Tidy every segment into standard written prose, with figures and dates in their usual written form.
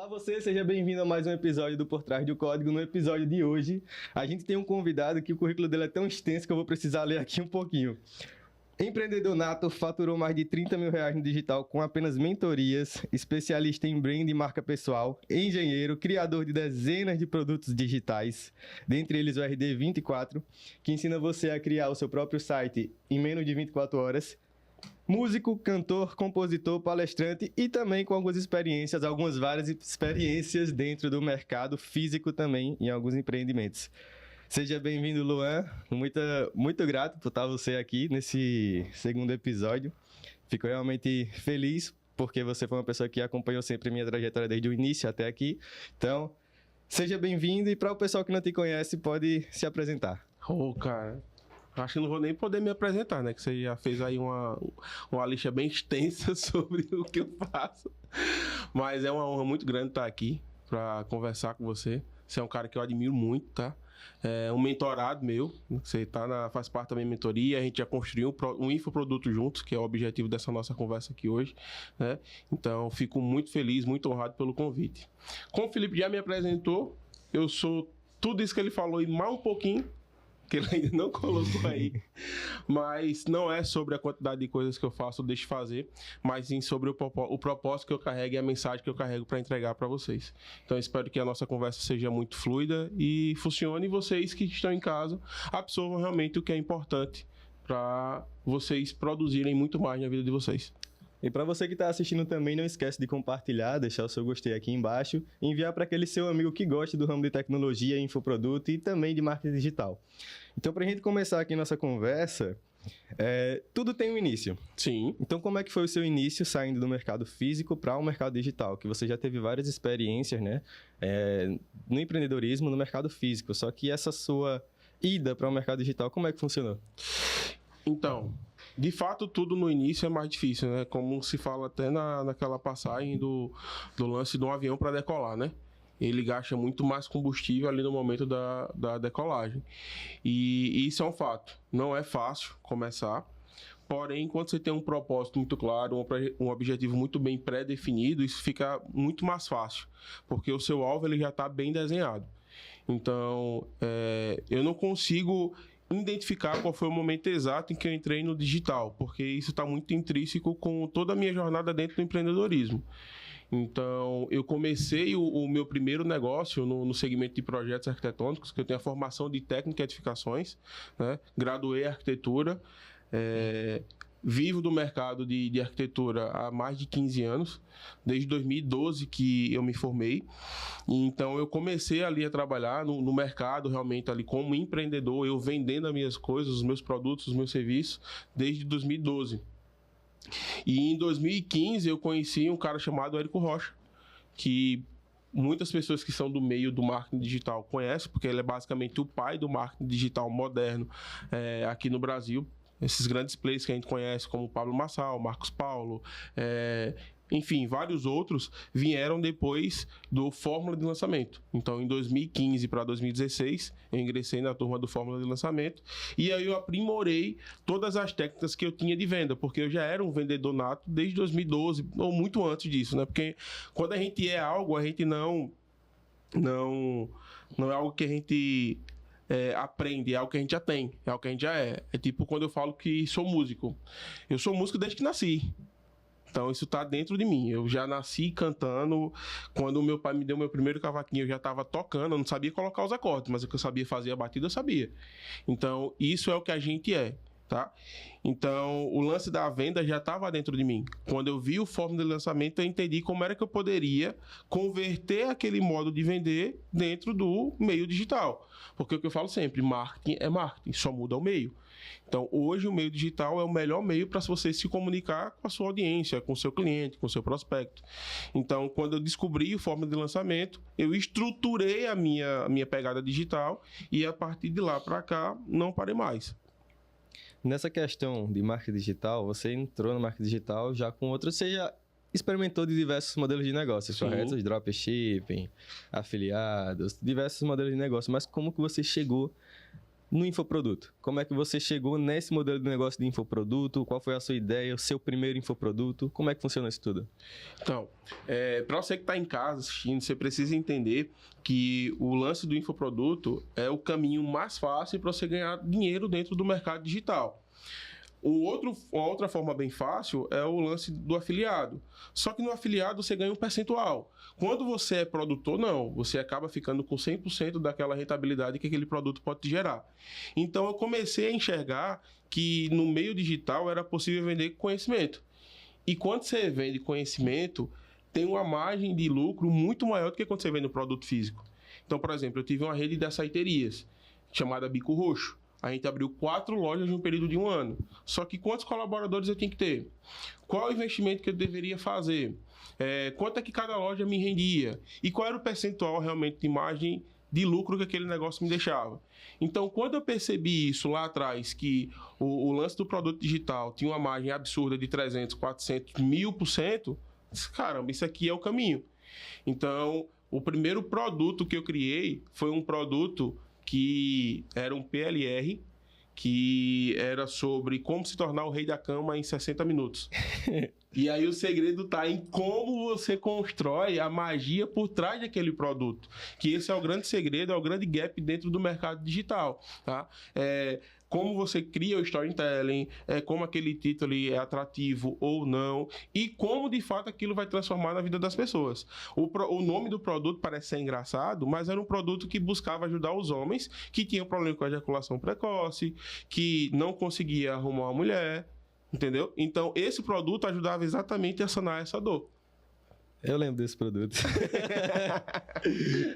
Olá você, seja bem-vindo a mais um episódio do Por Trás do Código. No episódio de hoje, a gente tem um convidado que o currículo dele é tão extenso que eu vou precisar ler aqui um pouquinho. Empreendedor nato, faturou mais de 30 mil reais no digital com apenas mentorias, especialista em brand e marca pessoal, engenheiro, criador de dezenas de produtos digitais, dentre eles o RD24, que ensina você a criar o seu próprio site em menos de 24 horas, músico, cantor, compositor, palestrante e também com algumas várias experiências dentro do mercado físico também em alguns empreendimentos. Seja bem-vindo, Luan. Muito grato por estar você aqui nesse segundo episódio. Fico realmente feliz porque você foi uma pessoa que acompanhou sempre a minha trajetória desde o início até aqui. Então, seja bem-vindo e para o pessoal que não te conhece, pode se apresentar. Cara, acho que não vou nem poder me apresentar, né? Que você já fez aí uma lista bem extensa sobre o que eu faço. Mas é uma honra muito grande estar aqui para conversar com você. Você é um cara que eu admiro muito, tá? É um mentorado meu, você faz parte da minha mentoria, a gente já construiu um infoproduto juntos, que é o objetivo dessa nossa conversa aqui hoje, né? Então, fico muito feliz, muito honrado pelo convite. Como o Felipe já me apresentou, eu sou tudo isso que ele falou e mais um pouquinho, que ele ainda não colocou aí, mas não é sobre a quantidade de coisas que eu faço ou deixo de fazer, mas sim sobre o propósito que eu carrego e a mensagem que eu carrego para entregar para vocês. Então, espero que a nossa conversa seja muito fluida e funcione, e vocês que estão em casa absorvam realmente o que é importante para vocês produzirem muito mais na vida de vocês. E para você que está assistindo também, não esquece de compartilhar, deixar o seu gostei aqui embaixo, enviar para aquele seu amigo que gosta do ramo de tecnologia, infoproduto e também de marketing digital. Então, para a gente começar aqui nossa conversa, tudo tem um início. Sim. Então, como é que foi o seu início saindo do mercado físico para o mercado digital? Que você já teve várias experiências, né? No empreendedorismo, no mercado físico. Só que essa sua ida para o mercado digital, como é que funcionou? Então, de fato, tudo no início é mais difícil, né? Como se fala até naquela passagem do lance de um avião para decolar, né? Ele gasta muito mais combustível ali no momento da decolagem. E isso é um fato. Não é fácil começar. Porém, quando você tem um propósito muito claro, um objetivo muito bem pré-definido, isso fica muito mais fácil. Porque o seu alvo ele já está bem desenhado. Então, eu não consigo identificar qual foi o momento exato em que eu entrei no digital, porque isso está muito intrínseco com toda a minha jornada dentro do empreendedorismo. Então, eu comecei o meu primeiro negócio no segmento de projetos arquitetônicos, que eu tenho a formação de técnica e edificações, né? Graduei em arquitetura, vivo do mercado de arquitetura há mais de 15 anos, desde 2012 que eu me formei. Então, eu comecei ali a trabalhar no mercado, realmente ali como empreendedor, eu vendendo as minhas coisas, os meus produtos, os meus serviços, desde 2012. E em 2015 eu conheci um cara chamado Érico Rocha, que muitas pessoas que são do meio do marketing digital conhecem, porque ele é basicamente o pai do marketing digital moderno aqui no Brasil. Esses grandes players que a gente conhece, como Pablo Marçal, Marcos Paulo, enfim, vários outros vieram depois do Fórmula de Lançamento. Então, em 2015 para 2016, eu ingressei na turma do Fórmula de Lançamento e aí eu aprimorei todas as técnicas que eu tinha de venda, porque eu já era um vendedor nato desde 2012, ou muito antes disso, né? Porque quando a gente é algo, a gente não é algo que a gente aprende, é algo que a gente já tem, é algo que a gente já é. É tipo quando eu falo que sou músico. Eu sou músico desde que nasci. Então, isso está dentro de mim. Eu já nasci cantando. Quando o meu pai me deu meu primeiro cavaquinho, eu já estava tocando. Eu não sabia colocar os acordes, mas o que eu sabia fazer a batida, eu sabia. Então, isso é o que a gente é, tá? Então, o lance da venda já estava dentro de mim. Quando eu vi o fórmula de lançamento, eu entendi como era que eu poderia converter aquele modo de vender dentro do meio digital. Porque o que eu falo sempre, marketing é marketing, só muda o meio. Então, hoje o meio digital é o melhor meio para você se comunicar com a sua audiência, com o seu cliente, com o seu prospecto. Então, quando eu descobri o fórmula de lançamento, eu estruturei a minha pegada digital e a partir de lá para cá, não parei mais. Nessa questão de marketing digital, você entrou no marketing digital já com outros, você já experimentou de diversos modelos de negócios, correto? Dropshipping, afiliados, diversos modelos de negócio, mas como que você chegou no infoproduto. Como é que você chegou nesse modelo de negócio de infoproduto? Qual foi a sua ideia, o seu primeiro infoproduto? Como é que funciona isso tudo? Então, para você que está em casa assistindo, você precisa entender que o lance do infoproduto é o caminho mais fácil para você ganhar dinheiro dentro do mercado digital. Uma outra forma bem fácil é o lance do afiliado. Só que no afiliado você ganha um percentual. Quando você é produtor, não. Você acaba ficando com 100% daquela rentabilidade que aquele produto pode te gerar. Então eu comecei a enxergar que no meio digital era possível vender conhecimento. E quando você vende conhecimento, tem uma margem de lucro muito maior do que quando você vende um produto físico. Então, por exemplo, eu tive uma rede de açaiterias chamada Bico Roxo. A gente abriu 4 lojas em um período de 1 ano. Só que quantos colaboradores eu tinha que ter? Qual o investimento que eu deveria fazer? Quanto é que cada loja me rendia? E qual era o percentual realmente de margem de lucro que aquele negócio me deixava? Então, quando eu percebi isso lá atrás, que o lance do produto digital tinha uma margem absurda de 300, 400, 1000%, caramba, isso aqui é o caminho. Então, o primeiro produto que eu criei foi um produto que era um PLR, que era sobre como se tornar o rei da cama em 60 minutos. E aí o segredo está em como você constrói a magia por trás daquele produto. Que esse é o grande segredo, é o grande gap dentro do mercado digital. Tá? Como você cria o storytelling, como aquele título é atrativo ou não, e como de fato aquilo vai transformar na vida das pessoas. O nome do produto parece ser engraçado, mas era um produto que buscava ajudar os homens que tinham problema com a ejaculação precoce, que não conseguia arrumar uma mulher, entendeu? Então esse produto ajudava exatamente a sanar essa dor. Eu lembro desse produto.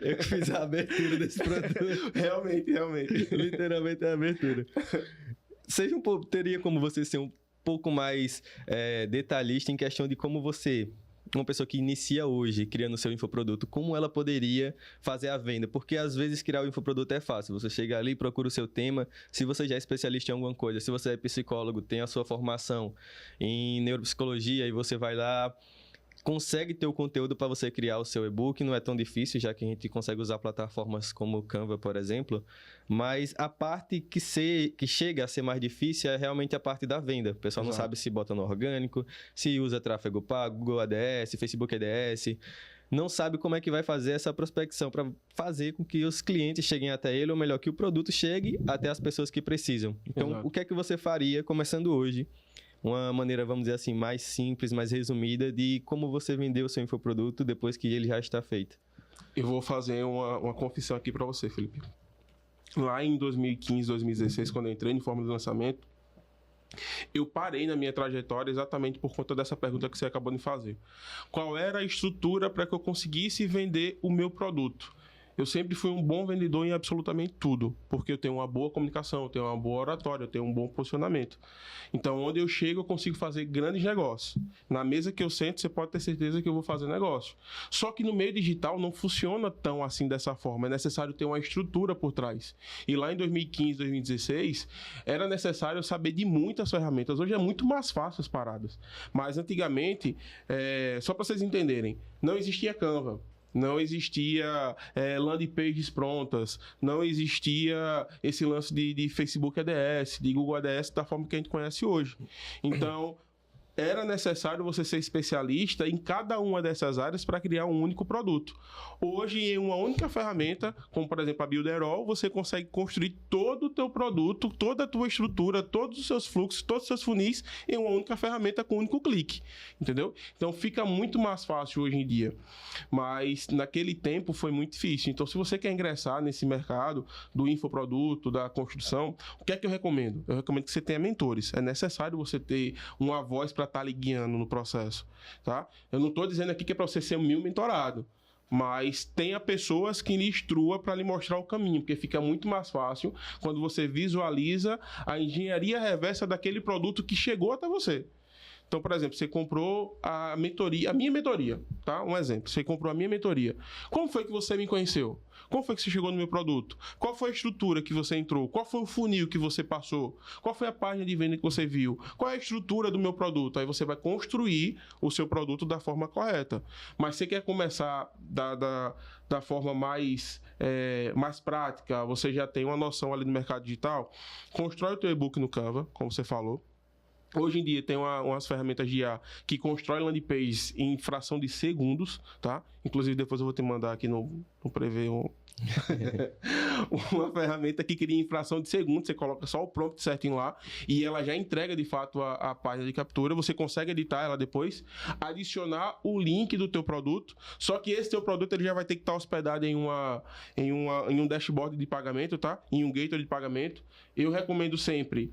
Eu que fiz a abertura desse produto. Realmente. Literalmente a abertura. Teria como você ser um pouco mais detalhista em questão de como você, uma pessoa que inicia hoje criando o seu infoproduto, como ela poderia fazer a venda? Porque às vezes criar o infoproduto é fácil. Você chega ali, procura o seu tema. Se você já é especialista em alguma coisa, se você é psicólogo, tem a sua formação em neuropsicologia e você vai lá, consegue ter o conteúdo para você criar o seu e-book, não é tão difícil, já que a gente consegue usar plataformas como o Canva, por exemplo, mas a parte que chega a ser mais difícil é realmente a parte da venda. O pessoal não sabe se bota no orgânico, se usa tráfego pago, Google ADS, Facebook ADS, não sabe como é que vai fazer essa prospecção para fazer com que os clientes cheguem até ele, ou melhor, que o produto chegue até as pessoas que precisam. Então, o que é que você faria, começando hoje, uma maneira, vamos dizer assim, mais simples, mais resumida de como você vendeu o seu infoproduto depois que ele já está feito? Eu vou fazer uma confissão aqui para você, Felipe. Lá em 2015, 2016, quando eu entrei no Fórmula de Lançamento, eu parei na minha trajetória exatamente por conta dessa pergunta que você acabou de fazer. Qual era a estrutura para que eu conseguisse vender o meu produto? Eu sempre fui um bom vendedor em absolutamente tudo, porque eu tenho uma boa comunicação, eu tenho uma boa oratória, eu tenho um bom posicionamento. Então, onde eu chego, eu consigo fazer grandes negócios. Na mesa que eu sento, você pode ter certeza que eu vou fazer negócio. Só que no meio digital não funciona tão assim dessa forma, é necessário ter uma estrutura por trás. E lá em 2015, 2016, era necessário saber de muitas ferramentas. Hoje é muito mais fácil as paradas. Mas antigamente, só para vocês entenderem, não existia Canva. Não existia landing pages prontas, não existia esse lance de Facebook ADS, de Google ADS da forma que a gente conhece hoje. Então, era necessário você ser especialista em cada uma dessas áreas para criar um único produto. Hoje, em uma única ferramenta, como por exemplo a Builderall, você consegue construir todo o teu produto, toda a tua estrutura, todos os seus fluxos, todos os seus funis em uma única ferramenta com um único clique, entendeu? Então fica muito mais fácil hoje em dia, mas naquele tempo foi muito difícil. Então se você quer ingressar nesse mercado do infoproduto, da construção, o que é que eu recomendo? Eu recomendo que você tenha mentores. É necessário você ter uma voz para estar lhe guiando no processo, tá? Eu não estou dizendo aqui que é para você ser um mentorado, mas tenha pessoas que lhe instrua para lhe mostrar o caminho, porque fica muito mais fácil quando você visualiza a engenharia reversa daquele produto que chegou até você. Então, por exemplo, você comprou a minha mentoria, tá? Um exemplo, você comprou a minha mentoria. Como foi que você me conheceu? Como foi que você chegou no meu produto? Qual foi a estrutura que você entrou? Qual foi o funil que você passou? Qual foi a página de venda que você viu? Qual é a estrutura do meu produto? Aí você vai construir o seu produto da forma correta. Mas você quer começar da forma mais prática, você já tem uma noção ali do mercado digital, constrói o teu e-book no Canva, como você falou. Hoje em dia tem umas ferramentas de IA que constrói landing page em fração de segundos, tá? Inclusive depois eu vou te mandar aqui no Prever uma ferramenta que cria em fração de segundos, você coloca só o prompt certinho lá e ela já entrega de fato a página de captura, você consegue editar ela depois, adicionar o link do teu produto, só que esse teu produto ele já vai ter que estar hospedado em um dashboard de pagamento, tá? Em um gateway de pagamento. Eu recomendo sempre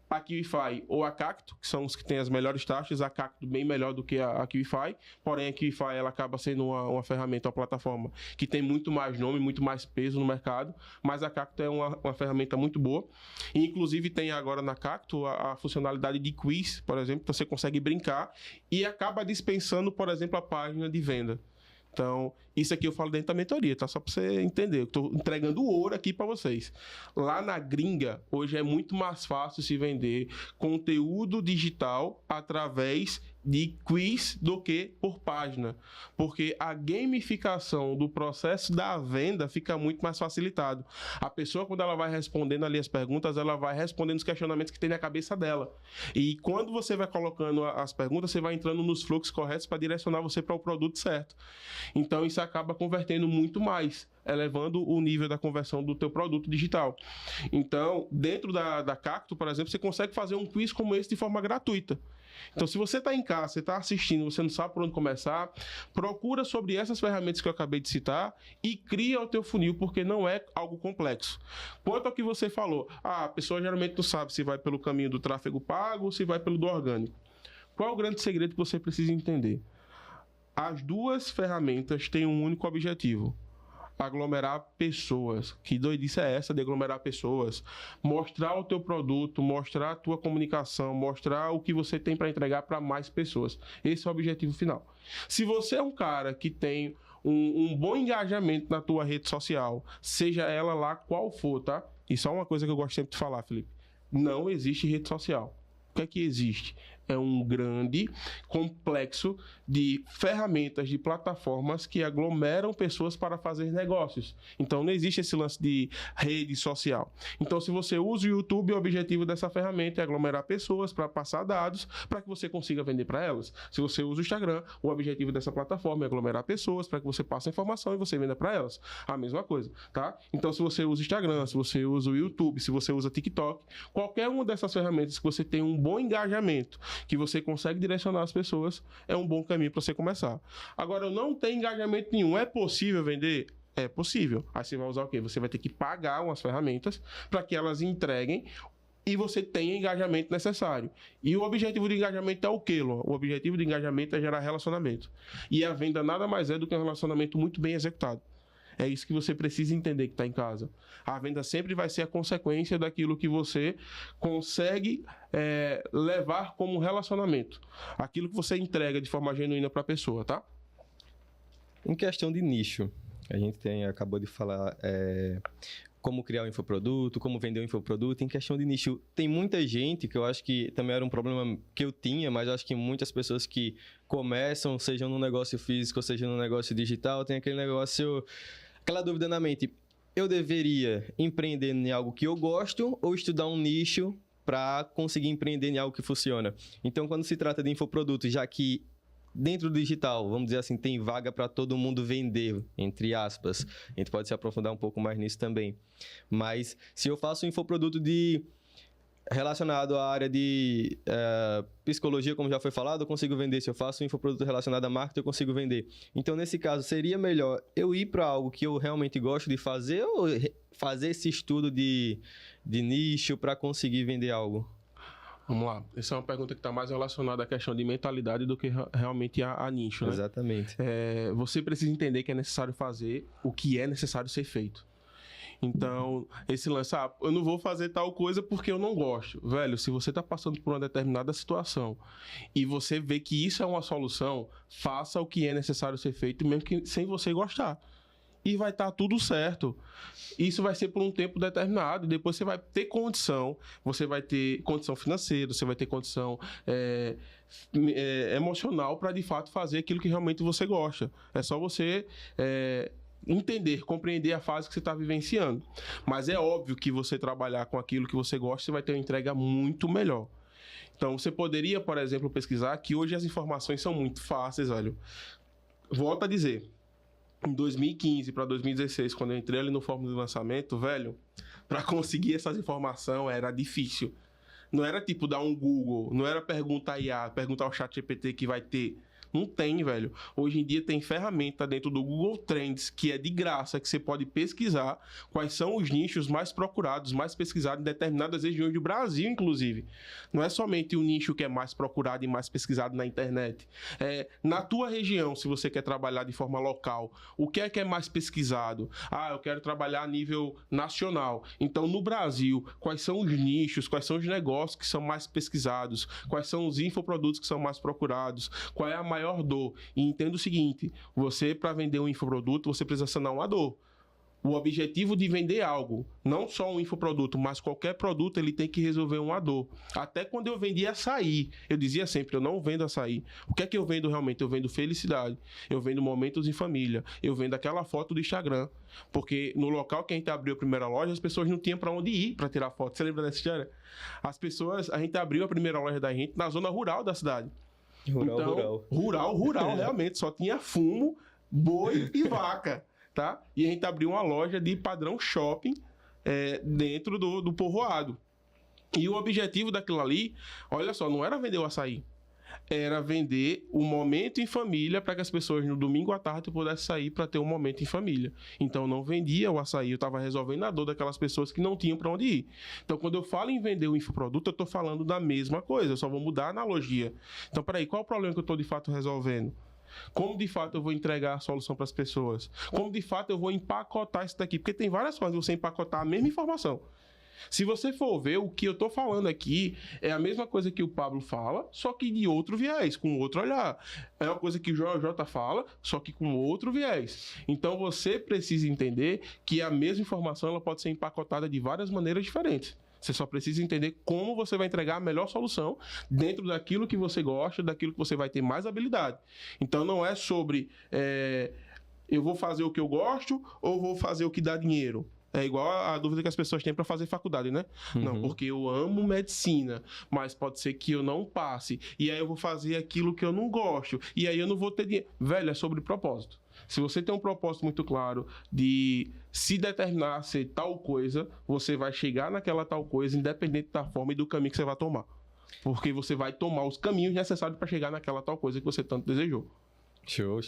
a QIFI ou a Cacto, que são os que têm as melhores taxas, a Cacto bem melhor do que a QIFI, porém a QIFI ela acaba sendo uma ferramenta, uma plataforma que tem muito mais nome, muito mais peso no mercado, mas a Cacto é uma ferramenta muito boa, e inclusive tem agora na Cacto a funcionalidade de quiz, por exemplo, que você consegue brincar e acaba dispensando, por exemplo, a página de venda. Então, isso aqui eu falo dentro da mentoria, tá? Só para você entender. Eu estou entregando ouro aqui para vocês. Lá na gringa, hoje é muito mais fácil se vender conteúdo digital através de quiz do que por página. Porque a gamificação do processo da venda fica muito mais facilitado. A pessoa, quando ela vai respondendo ali as perguntas, ela vai respondendo os questionamentos que tem na cabeça dela. E quando você vai colocando as perguntas, você vai entrando nos fluxos corretos para direcionar você para o produto certo. Então, isso acaba convertendo muito mais, elevando o nível da conversão do teu produto digital. Então, dentro da Cacto, por exemplo, você consegue fazer um quiz como esse de forma gratuita. Então, se você está em casa, você está assistindo, você não sabe por onde começar, procura sobre essas ferramentas que eu acabei de citar e cria o teu funil, porque não é algo complexo. Quanto ao que você falou, a pessoa geralmente não sabe se vai pelo caminho do tráfego pago ou se vai pelo do orgânico. Qual é o grande segredo que você precisa entender? As duas ferramentas têm um único objetivo: aglomerar pessoas. Que doidice é essa de aglomerar pessoas? Mostrar o teu produto, mostrar a tua comunicação, mostrar o que você tem para entregar para mais pessoas. Esse é o objetivo final. Se você é um cara que tem um bom engajamento na tua rede social, seja ela lá qual for, tá? Isso é uma coisa que eu gosto sempre de falar, Felipe. Não existe rede social. O que é que existe? É um grande complexo de ferramentas, de plataformas que aglomeram pessoas para fazer negócios. Então, não existe esse lance de rede social. Então, se você usa o YouTube, o objetivo dessa ferramenta é aglomerar pessoas para passar dados para que você consiga vender para elas. Se você usa o Instagram, o objetivo dessa plataforma é aglomerar pessoas para que você passe a informação e você venda para elas. A mesma coisa, tá? Então, se você usa o Instagram, se você usa o YouTube, se você usa TikTok, qualquer uma dessas ferramentas que você tem um bom engajamento, que você consegue direcionar as pessoas, é um bom caminho para você começar. Agora, eu não tenho engajamento nenhum. É possível vender? É possível. Aí você vai usar o quê? Você vai ter que pagar umas ferramentas para que elas entreguem e você tenha engajamento necessário. E o objetivo de engajamento é o quê, Luan? O objetivo de engajamento é gerar relacionamento. E a venda nada mais é do que um relacionamento muito bem executado. É isso que você precisa entender que está em casa. A venda sempre vai ser a consequência daquilo que você consegue levar como relacionamento. Aquilo que você entrega de forma genuína para a pessoa, tá? Em questão de nicho, a gente acabou de falar como criar um infoproduto, como vender um infoproduto. Em questão de nicho, tem muita gente, que eu acho que também era um problema que eu tinha, mas eu acho que muitas pessoas que começam, seja no negócio físico, seja no negócio digital, tem aquele negócio, aquela dúvida na mente: eu deveria empreender em algo que eu gosto ou estudar um nicho para conseguir empreender em algo que funciona? Então, quando se trata de infoproduto, já que dentro do digital, vamos dizer assim, tem vaga para todo mundo vender, entre aspas. A gente pode se aprofundar um pouco mais nisso também. Mas se eu faço um infoproduto relacionado à área de psicologia, como já foi falado, eu consigo vender. Se eu faço um infoproduto relacionado a marketing, eu consigo vender. Então, nesse caso, seria melhor eu ir para algo que eu realmente gosto de fazer ou fazer esse estudo de nicho para conseguir vender algo? Vamos lá. Essa é uma pergunta que está mais relacionada à questão de mentalidade do que realmente a nicho, né? Exatamente. Você precisa entender que é necessário fazer o que é necessário ser feito. Então, esse lance, eu não vou fazer tal coisa porque eu não gosto. Velho, se você tá passando por uma determinada situação e você vê que isso é uma solução, faça o que é necessário ser feito, mesmo que sem você gostar. E vai estar tudo certo. Isso vai ser por um tempo determinado. Depois você vai ter condição. Você vai ter condição financeira, você vai ter condição emocional para, de fato, fazer aquilo que realmente você gosta. É só você entender, compreender a fase que você está vivenciando. Mas é óbvio que você trabalhar com aquilo que você gosta, você vai ter uma entrega muito melhor. Então, você poderia, por exemplo, pesquisar que hoje as informações são muito fáceis, velho. Volto a dizer, em 2015 para 2016, quando eu entrei ali no fórum de lançamento, velho, para conseguir essas informações era difícil. Não era tipo dar um Google, não era perguntar a IA, perguntar ao ChatGPT que vai ter. Não tem, velho. Hoje em dia tem ferramenta dentro do Google Trends que é de graça, que você pode pesquisar quais são os nichos mais procurados, mais pesquisados em determinadas regiões do Brasil, inclusive. Não é somente o nicho que é mais procurado e mais pesquisado na internet. Na tua região, se você quer trabalhar de forma local, o que é mais pesquisado? Eu quero trabalhar a nível nacional. Então, no Brasil, quais são os nichos, quais são os negócios que são mais pesquisados? Quais são os infoprodutos que são mais procurados? Qual é a maior dor? E entenda o seguinte, você, para vender um infoproduto, você precisa sanar uma dor. O objetivo de vender algo, não só um infoproduto, mas qualquer produto, ele tem que resolver uma dor. Até quando eu vendia açaí, eu dizia sempre, eu não vendo açaí. O que é que eu vendo realmente? Eu vendo felicidade, eu vendo momentos em família, eu vendo aquela foto do Instagram. Porque no local que a gente abriu a primeira loja, as pessoas não tinham para onde ir para tirar foto. Você lembra dessa história? A gente abriu a primeira loja da gente na zona rural da cidade. Rural, realmente. Só tinha fumo, boi e vaca, tá? E a gente abriu uma loja de padrão shopping dentro do povoado. E o objetivo daquilo ali, olha só, não era vender o açaí. Era vender o momento em família para que as pessoas no domingo à tarde pudessem sair para ter um momento em família. Então, eu não vendia o açaí, eu estava resolvendo a dor daquelas pessoas que não tinham para onde ir. Então, quando eu falo em vender o infoproduto, eu estou falando da mesma coisa, eu só vou mudar a analogia. Então, peraí, qual é o problema que eu estou de fato resolvendo? Como de fato eu vou entregar a solução para as pessoas? Como de fato eu vou empacotar isso daqui? Porque tem várias formas de você empacotar a mesma informação. Se você for ver, o que eu tô falando aqui é a mesma coisa que o Pablo fala, só que de outro viés, com outro olhar. É uma coisa que o JJ fala, só que com outro viés. Então você precisa entender que a mesma informação ela pode ser empacotada de várias maneiras diferentes. Você só precisa entender como você vai entregar a melhor solução dentro daquilo que você gosta, daquilo que você vai ter mais habilidade. Então não é sobre eu vou fazer o que eu gosto ou vou fazer o que dá dinheiro. É igual a dúvida que as pessoas têm para fazer faculdade, né? Uhum. Não, porque eu amo medicina, mas pode ser que eu não passe. E aí eu vou fazer aquilo que eu não gosto. E aí eu não vou ter dinheiro. Velho, é sobre propósito. Se você tem um propósito muito claro de se determinar a ser tal coisa, você vai chegar naquela tal coisa, independente da forma e do caminho que você vai tomar. Porque você vai tomar os caminhos necessários para chegar naquela tal coisa que você tanto desejou. Show.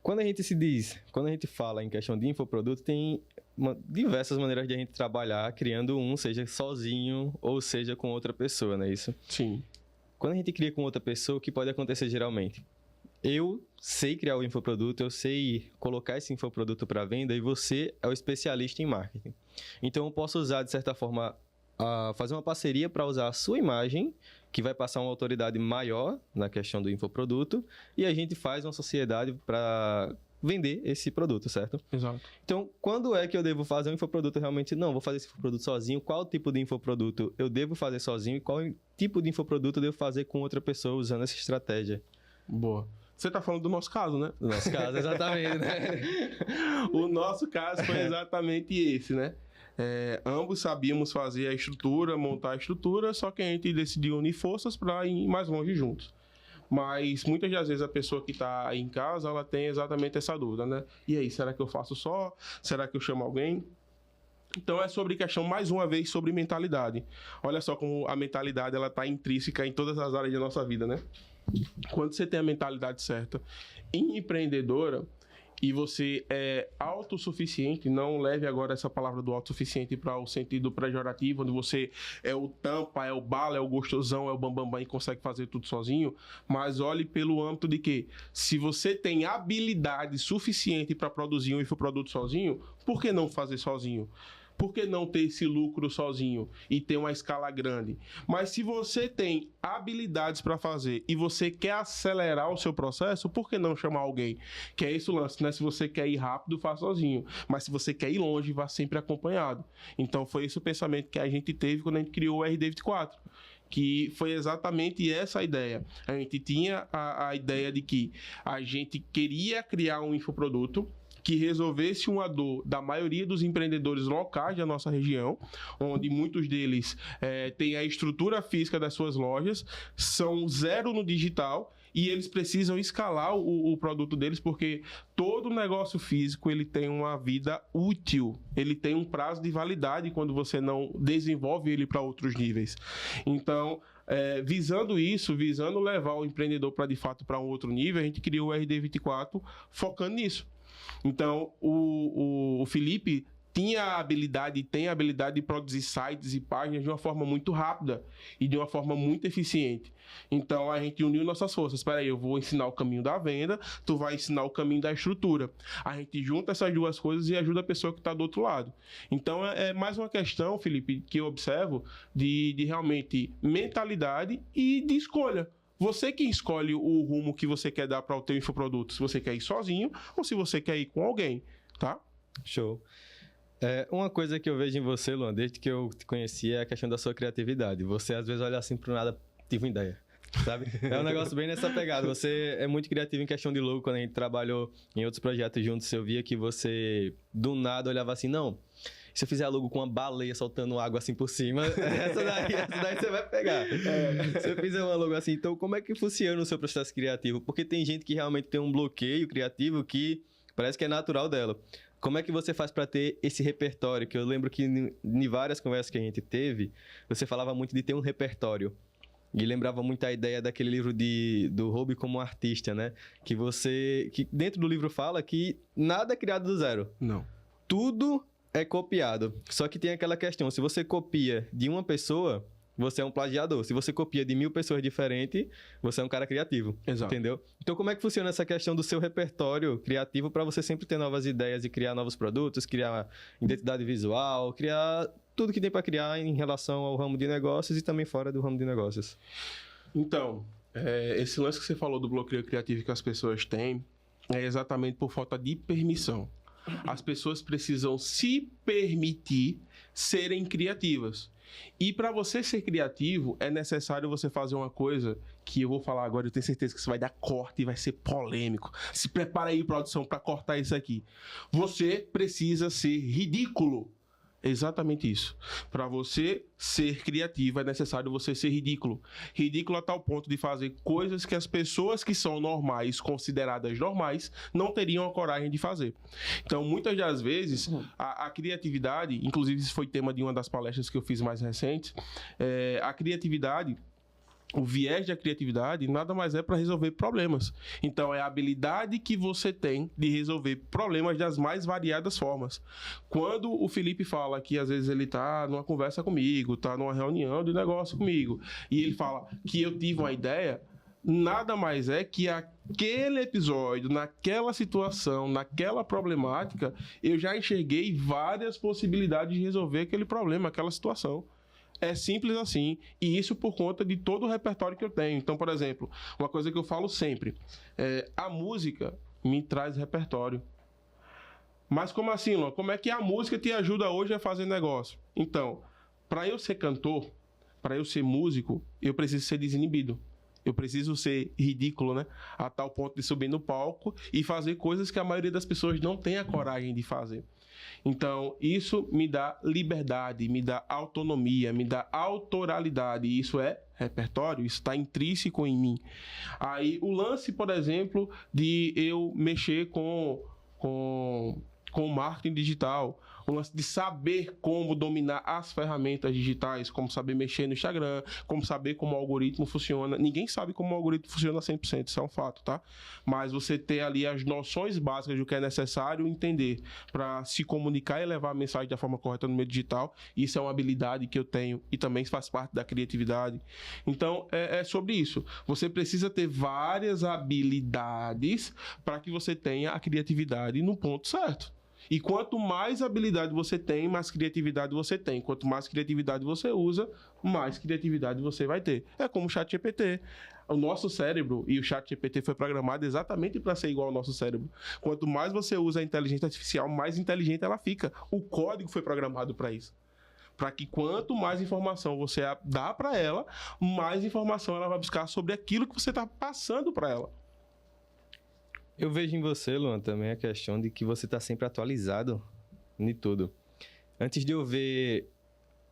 Quando a gente fala em questão de infoproduto, tem diversas maneiras de a gente trabalhar criando seja sozinho ou seja com outra pessoa, não é isso? Sim. Quando a gente cria com outra pessoa, o que pode acontecer geralmente? Eu sei criar o infoproduto, eu sei colocar esse infoproduto para venda e você é o especialista em marketing. Então eu posso usar, de certa forma, fazer uma parceria para usar a sua imagem, que vai passar uma autoridade maior na questão do infoproduto, e a gente faz uma sociedade para vender esse produto, certo? Exato. Então, quando é que eu devo fazer um infoproduto realmente? Não, vou fazer esse infoproduto sozinho. Qual tipo de infoproduto eu devo fazer sozinho e qual tipo de infoproduto eu devo fazer com outra pessoa usando essa estratégia? Boa. Você está falando do nosso caso, né? Do nosso caso, exatamente, né? O nosso caso foi exatamente esse, né? Ambos sabíamos fazer a estrutura, montar a estrutura, só que a gente decidiu unir forças para ir mais longe juntos. Mas muitas das vezes a pessoa que está aí em casa, ela tem exatamente essa dúvida, né? E aí, será que eu faço só? Será que eu chamo alguém? Então é sobre questão, mais uma vez, sobre mentalidade. Olha só como a mentalidade ela está intrínseca em todas as áreas da nossa vida, né? Quando você tem a mentalidade certa, empreendedora, e você é autossuficiente, não leve agora essa palavra do autossuficiente para o sentido pejorativo, onde você é o tampa, é o bala, é o gostosão, é o bambambam e consegue fazer tudo sozinho, mas olhe pelo âmbito de que, se você tem habilidade suficiente para produzir um infoproduto sozinho, por que não fazer sozinho? Por que não ter esse lucro sozinho e ter uma escala grande? Mas se você tem habilidades para fazer e você quer acelerar o seu processo, por que não chamar alguém? Que é esse o lance, né? Se você quer ir rápido, faça sozinho. Mas se você quer ir longe, vá sempre acompanhado. Então foi esse o pensamento que a gente teve quando a gente criou o RD24. Que foi exatamente essa a ideia. A gente tinha a ideia de que a gente queria criar um infoproduto que resolvesse uma dor da maioria dos empreendedores locais da nossa região, onde muitos deles têm a estrutura física das suas lojas, são zero no digital, e eles precisam escalar o produto deles, porque todo negócio físico ele tem uma vida útil, ele tem um prazo de validade quando você não desenvolve ele para outros níveis. Então, visando isso, visando levar o empreendedor para de fato para um outro nível, a gente criou o RD24 focando nisso. Então, o Felipe tinha a habilidade e tem a habilidade de produzir sites e páginas de uma forma muito rápida e de uma forma muito eficiente. Então, a gente uniu nossas forças. Espera aí, eu vou ensinar o caminho da venda, tu vai ensinar o caminho da estrutura. A gente junta essas duas coisas e ajuda a pessoa que está do outro lado. Então, é mais uma questão, Felipe, que eu observo de realmente mentalidade e de escolha. Você que escolhe o rumo que você quer dar para o teu infoproduto, se você quer ir sozinho ou se você quer ir com alguém, tá? Show. Uma coisa que eu vejo em você, Luan, desde que eu te conheci, é a questão da sua criatividade. Você, às vezes, olha assim pro nada, tive uma ideia, sabe? É um negócio bem nessa pegada. Você é muito criativo em questão de logo. Quando a gente trabalhou em outros projetos juntos, eu via que você, do nada, olhava assim, não... Se eu fizer logo com uma baleia soltando água assim por cima, essa daí você vai pegar. Se eu fizer uma logo assim, então como é que funciona o seu processo criativo? Porque tem gente que realmente tem um bloqueio criativo que parece que é natural dela. Como é que você faz para ter esse repertório? Que eu lembro que em várias conversas que a gente teve, você falava muito de ter um repertório. E lembrava muito a ideia daquele livro do Hobby como Artista, né? Que dentro do livro fala que nada é criado do zero. Não. Tudo é copiado. Só que tem aquela questão, se você copia de uma pessoa, você é um plagiador. Se você copia de 1000 pessoas diferentes, você é um cara criativo. Exato. Entendeu? Então, como é que funciona essa questão do seu repertório criativo para você sempre ter novas ideias e criar novos produtos, criar identidade visual, criar tudo que tem para criar em relação ao ramo de negócios e também fora do ramo de negócios? Então, esse lance que você falou do bloqueio criativo que as pessoas têm é exatamente por falta de permissão. As pessoas precisam se permitir serem criativas. E para você ser criativo, é necessário você fazer uma coisa que eu vou falar agora, eu tenho certeza que isso vai dar corte e vai ser polêmico. Se prepara aí, produção, para cortar isso aqui. Você precisa ser ridículo. Exatamente isso. Para você ser criativo, é necessário você ser ridículo. Ridículo a tal ponto de fazer coisas que as pessoas que são normais, consideradas normais, não teriam a coragem de fazer. Então, muitas das vezes, a criatividade, inclusive isso foi tema de uma das palestras que eu fiz mais recentes, a criatividade... O viés da criatividade nada mais é para resolver problemas. Então, é a habilidade que você tem de resolver problemas das mais variadas formas. Quando o Felipe fala que às vezes ele está numa conversa comigo, está numa reunião de negócio comigo, e ele fala que eu tive uma ideia, nada mais é que aquele episódio, naquela situação, naquela problemática, eu já enxerguei várias possibilidades de resolver aquele problema, aquela situação. É simples assim, e isso por conta de todo o repertório que eu tenho. Então, por exemplo, uma coisa que eu falo sempre, a música me traz repertório. Mas como assim, Luan? Como é que a música te ajuda hoje a fazer negócio? Então, para eu ser cantor, para eu ser músico, eu preciso ser desinibido. Eu preciso ser ridículo, né? A tal ponto de subir no palco e fazer coisas que a maioria das pessoas não tem a coragem de fazer. Então, isso me dá liberdade, me dá autonomia, me dá autoralidade. E isso é repertório, isso está intrínseco em mim. Aí, o lance, por exemplo, de eu mexer com com o marketing digital, o lance de saber como dominar as ferramentas digitais, como saber mexer no Instagram, como saber como o algoritmo funciona. Ninguém sabe como o algoritmo funciona 100%, isso é um fato, tá? Mas você ter ali as noções básicas do que é necessário entender para se comunicar e levar a mensagem da forma correta no meio digital, isso é uma habilidade que eu tenho e também faz parte da criatividade. Então, é sobre isso. Você precisa ter várias habilidades para que você tenha a criatividade no ponto certo. E quanto mais habilidade você tem, mais criatividade você tem. Quanto mais criatividade você usa, mais criatividade você vai ter. É como o ChatGPT. O nosso cérebro, e o ChatGPT foi programado exatamente para ser igual ao nosso cérebro. Quanto mais você usa a inteligência artificial, mais inteligente ela fica. O código foi programado para isso. Para que quanto mais informação você dá para ela, mais informação ela vai buscar sobre aquilo que você está passando para ela. Eu vejo em você, Luan, também a questão de que você está sempre atualizado em tudo. Antes de eu ver,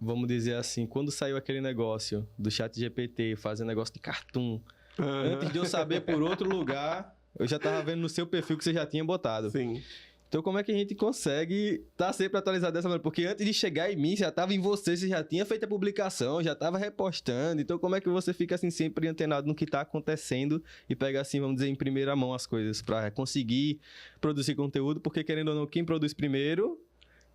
vamos dizer assim, quando saiu aquele negócio do ChatGPT, fazer negócio de cartoon, antes de eu saber por outro lugar, eu já estava vendo no seu perfil que você já tinha botado. Sim. Então, como é que a gente consegue estar sempre atualizado dessa maneira? Porque antes de chegar em mim, já estava em você já tinha feito a publicação, já estava repostando. Então, como é que você fica assim sempre antenado no que está acontecendo e pega assim, vamos dizer, em primeira mão as coisas para conseguir produzir conteúdo? Porque, querendo ou não, quem produz primeiro,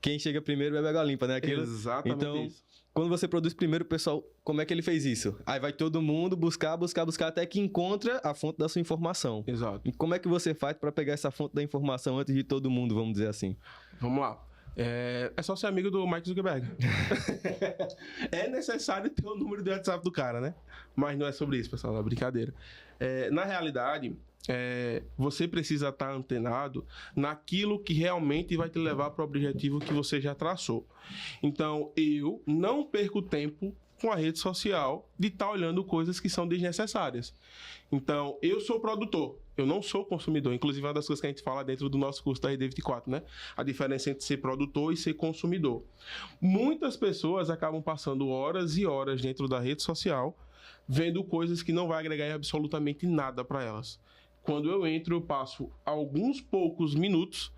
quem chega primeiro bebe água limpa, né? Exatamente então, isso. Quando você produz primeiro, o pessoal, como é que ele fez isso? Aí vai todo mundo buscar, até que encontra a fonte da sua informação. Exato. E como é que você faz para pegar essa fonte da informação antes de todo mundo, vamos dizer assim? Vamos lá. É só ser amigo do Mark Zuckerberg. É necessário ter o número do WhatsApp do cara, né? Mas não é sobre isso, pessoal, é brincadeira. Na realidade, você precisa estar antenado naquilo que realmente vai te levar para o objetivo que você já traçou. Então, eu não perco tempo com a rede social de estar olhando coisas que são desnecessárias. Então, eu sou produtor, eu não sou consumidor. Inclusive, é uma das coisas que a gente fala dentro do nosso curso da Rede 4, né? A diferença entre ser produtor e ser consumidor. Muitas pessoas acabam passando horas e horas dentro da rede social vendo coisas que não vai agregar absolutamente nada para elas. Quando eu entro, eu passo alguns poucos minutos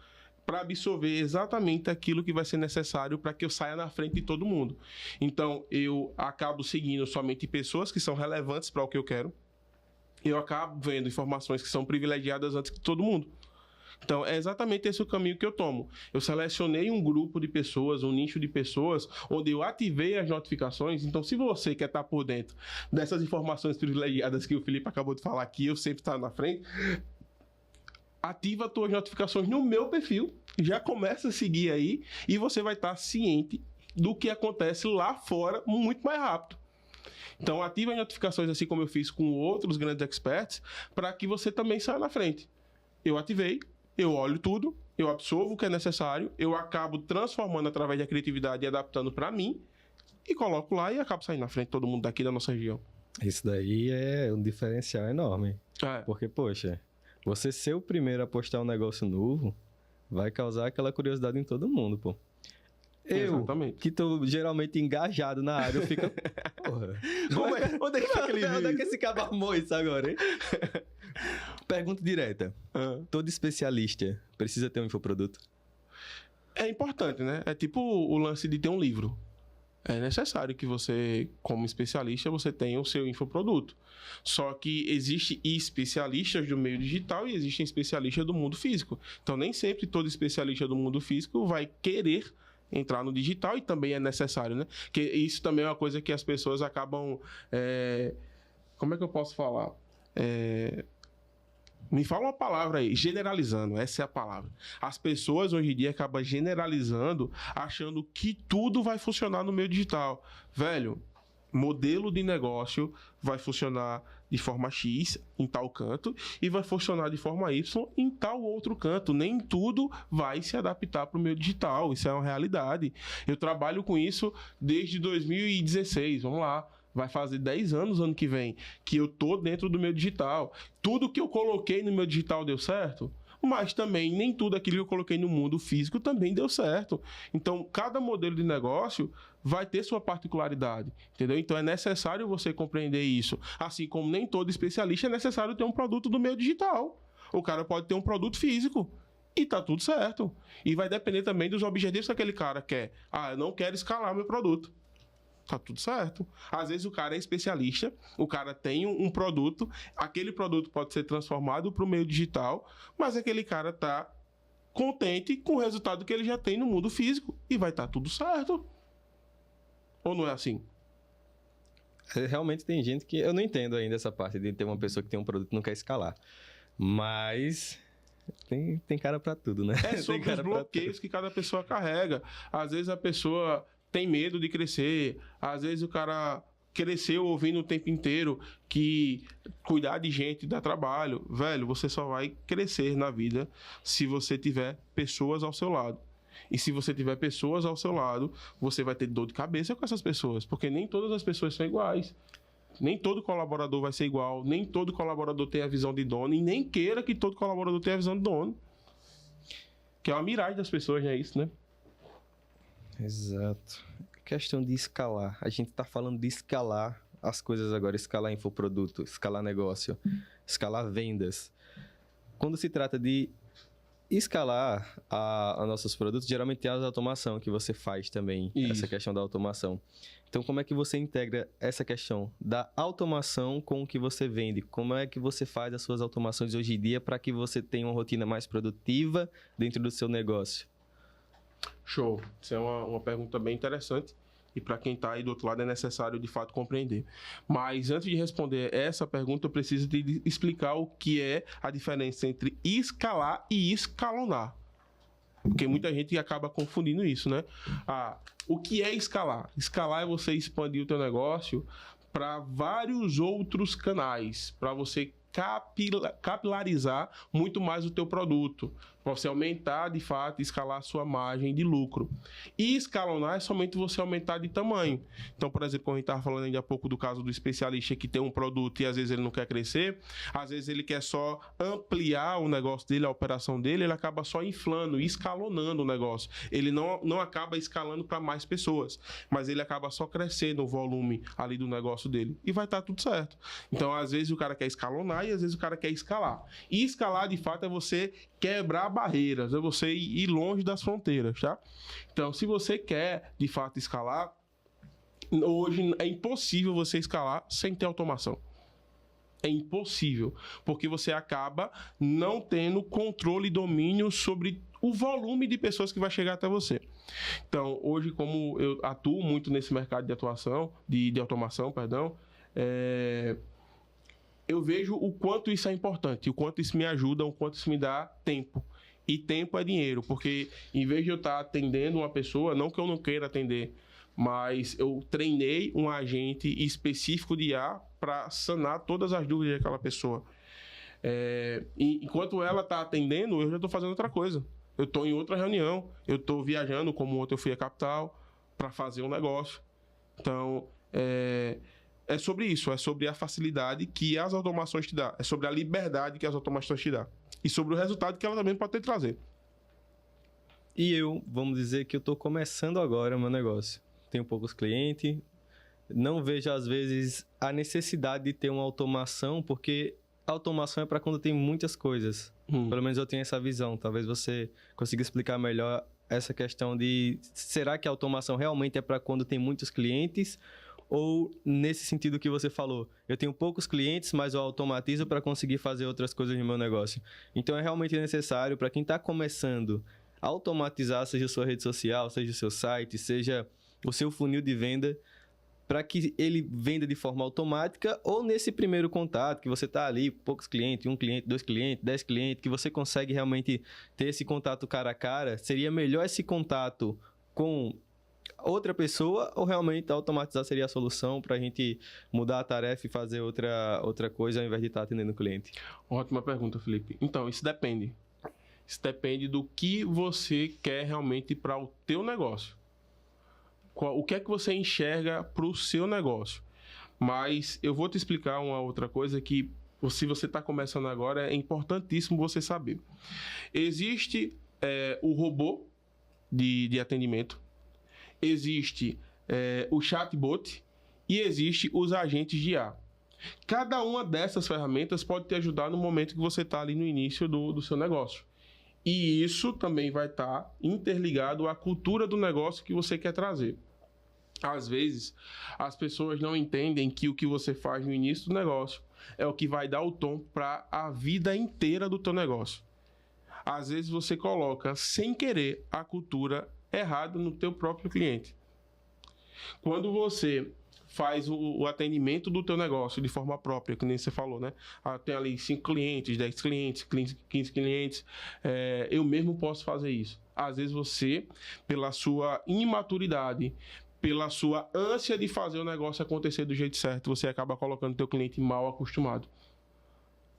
para absorver exatamente aquilo que vai ser necessário para que eu saia na frente de todo mundo. Então, eu acabo seguindo somente pessoas que são relevantes para o que eu quero. Eu acabo vendo informações que são privilegiadas antes de todo mundo. Então, é exatamente esse o caminho que eu tomo. Eu selecionei um grupo de pessoas, um nicho de pessoas, onde eu ativei as notificações. Então, se você quer estar por dentro dessas informações privilegiadas que o Felipe acabou de falar aqui, eu sempre estou na frente, ativa as tuas notificações no meu perfil, já começa a seguir aí, e você vai estar ciente do que acontece lá fora muito mais rápido. Então, ativa as notificações, assim como eu fiz com outros grandes experts, para que você também saia na frente. Eu ativei, eu olho tudo, eu absorvo o que é necessário, eu acabo transformando através da criatividade e adaptando para mim, e coloco lá e acabo saindo na frente de todo mundo daqui da nossa região. Isso daí é um diferencial enorme. Porque, poxa, você ser o primeiro a postar um negócio novo vai causar aquela curiosidade em todo mundo, pô. Exatamente. Que tô geralmente engajado na área, eu fico... Porra. Onde é que foi aquele vídeo? Onde é que esse cabo armou isso agora, hein? Pergunta direta. Todo especialista precisa ter um infoproduto? É importante, né? É tipo o lance de ter um livro. É necessário que você, como especialista, você tenha o seu infoproduto. Só que existem especialistas do meio digital e existem especialistas do mundo físico. Então, nem sempre todo especialista do mundo físico vai querer entrar no digital, e também é necessário, né? Que isso também é uma coisa que as pessoas acabam... Como é que eu posso falar? Me fala uma palavra aí, generalizando, essa é a palavra. As pessoas hoje em dia acabam generalizando, achando que tudo vai funcionar no meio digital. Velho, modelo de negócio vai funcionar de forma X em tal canto e vai funcionar de forma Y em tal outro canto. Nem tudo vai se adaptar para o meio digital, isso é uma realidade. Eu trabalho com isso desde 2016, vamos lá. Vai fazer 10 anos ano que vem que eu tô dentro do meu digital. Tudo que eu coloquei no meu digital deu certo, mas também nem tudo aquilo que eu coloquei no mundo físico também deu certo. Então, cada modelo de negócio vai ter sua particularidade, entendeu? Então, é necessário você compreender isso. Assim como nem todo especialista é necessário ter um produto do meio digital. O cara pode ter um produto físico E tá tudo certo. E vai depender também dos objetivos que aquele cara quer. Eu não quero escalar meu produto. Tá tudo certo. Às vezes o cara é especialista, o cara tem um produto, aquele produto pode ser transformado para o meio digital, mas aquele cara tá contente com o resultado que ele já tem no mundo físico e vai estar tudo certo. Ou não é assim? Realmente tem gente que... Eu não entendo ainda essa parte de ter uma pessoa que tem um produto e não quer escalar. Mas... Tem cara pra tudo, né? É sobre os bloqueios que cada pessoa carrega. Às vezes a pessoa tem medo de crescer. Às vezes o cara cresceu ouvindo o tempo inteiro que cuidar de gente dá trabalho. Velho, você só vai crescer na vida se você tiver pessoas ao seu lado. E se você tiver pessoas ao seu lado, você vai ter dor de cabeça com essas pessoas. Porque nem todas as pessoas são iguais. Nem todo colaborador vai ser igual, nem todo colaborador tem a visão de dono e nem queira que todo colaborador tenha a visão de dono. Que é uma miragem das pessoas, é isso, né? Exato. Questão de escalar. A gente tá falando de escalar as coisas agora, escalar infoproduto, escalar negócio, escalar vendas. Quando se trata de escalar a nossos produtos, geralmente é a automação que você faz também, essa questão da automação. Então, como é que você integra essa questão da automação com o que você vende? Como é que você faz as suas automações hoje em dia para que você tenha uma rotina mais produtiva dentro do seu negócio? Show. Isso é uma pergunta bem interessante. E para quem está aí do outro lado é necessário, de fato, compreender. Mas antes de responder essa pergunta, eu preciso te explicar o que é a diferença entre escalar e escalonar. Porque muita gente acaba confundindo isso, né? O que é escalar? Escalar é você expandir o teu negócio para vários outros canais, para você capilarizar muito mais o teu produto, para você aumentar, de fato, escalar a sua margem de lucro. E escalonar é somente você aumentar de tamanho. Então, por exemplo, quando a gente estava falando ainda há pouco do caso do especialista que tem um produto e às vezes ele não quer crescer, às vezes ele quer só ampliar o negócio dele, a operação dele, ele acaba só inflando e escalonando o negócio. Ele não acaba escalando para mais pessoas, mas ele acaba só crescendo o volume ali do negócio dele e vai estar tudo certo. Então, às vezes o cara quer escalonar e às vezes o cara quer escalar. E escalar, de fato, é você quebrar barreiras, é você ir longe das fronteiras, tá? Então, se você quer, de fato, escalar, hoje é impossível você escalar sem ter automação. É impossível, porque você acaba não tendo controle e domínio sobre o volume de pessoas que vai chegar até você. Então, hoje, como eu atuo muito nesse mercado de atuação, de automação, perdão, eu vejo o quanto isso é importante, o quanto isso me ajuda, o quanto isso me dá tempo. E tempo é dinheiro, porque em vez de eu estar atendendo uma pessoa, não que eu não queira atender, mas eu treinei um agente específico de IA para sanar todas as dúvidas daquela pessoa. Enquanto ela está atendendo, eu já estou fazendo outra coisa. Eu estou em outra reunião, eu estou viajando, como ontem eu fui à capital, para fazer um negócio. Então, é sobre isso, é sobre a facilidade que as automações te dão, é sobre a liberdade que as automações te dão e sobre o resultado que ela também pode te trazer. E vamos dizer que eu estou começando agora o meu negócio. Tenho poucos clientes, não vejo às vezes a necessidade de ter uma automação, porque a automação é para quando tem muitas coisas. Pelo menos eu tenho essa visão. Talvez você consiga explicar melhor essa questão de será que a automação realmente é para quando tem muitos clientes? Ou nesse sentido que você falou, eu tenho poucos clientes, mas eu automatizo para conseguir fazer outras coisas no meu negócio. Então é realmente necessário para quem está começando automatizar, seja a sua rede social, seja o seu site, seja o seu funil de venda, para que ele venda de forma automática, ou nesse primeiro contato, que você está ali, poucos clientes, 1 cliente, 2 clientes, 10 clientes, que você consegue realmente ter esse contato cara a cara, seria melhor esse contato com outra pessoa, ou realmente automatizar seria a solução para a gente mudar a tarefa e fazer outra coisa ao invés de estar atendendo o cliente? Ótima pergunta, Felipe. Então, isso depende. Isso depende do que você quer realmente para o teu negócio. O que é que você enxerga para o seu negócio? Mas eu vou te explicar uma outra coisa que, se você está começando agora, é importantíssimo você saber. Existe o robô de atendimento, existe o chatbot e existe os agentes de IA. Cada uma dessas ferramentas pode te ajudar no momento que você está ali no início do seu negócio. E isso também vai estar interligado à cultura do negócio que você quer trazer. Às vezes, as pessoas não entendem que o que você faz no início do negócio é o que vai dar o tom para a vida inteira do teu negócio. Às vezes, você coloca, sem querer, a cultura errada no teu próprio cliente. Quando você faz o atendimento do teu negócio de forma própria, que nem você falou, né? Tem ali 5 clientes, 10 clientes, 15 clientes. Eu mesmo posso fazer isso. Às vezes você, pela sua imaturidade, pela sua ânsia de fazer o negócio acontecer do jeito certo, você acaba colocando o teu cliente mal acostumado.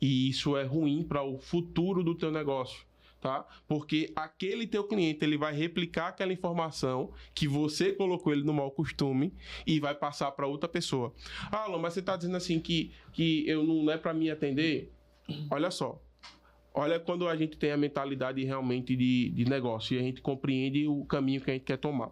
E isso é ruim para o futuro do teu negócio. Tá? Porque aquele teu cliente ele vai replicar aquela informação que você colocou ele no mau costume e vai passar para outra pessoa. Ah, Alan, mas você está dizendo assim que eu não é para me atender? Olha só. Olha quando a gente tem a mentalidade realmente de negócio e a gente compreende o caminho que a gente quer tomar.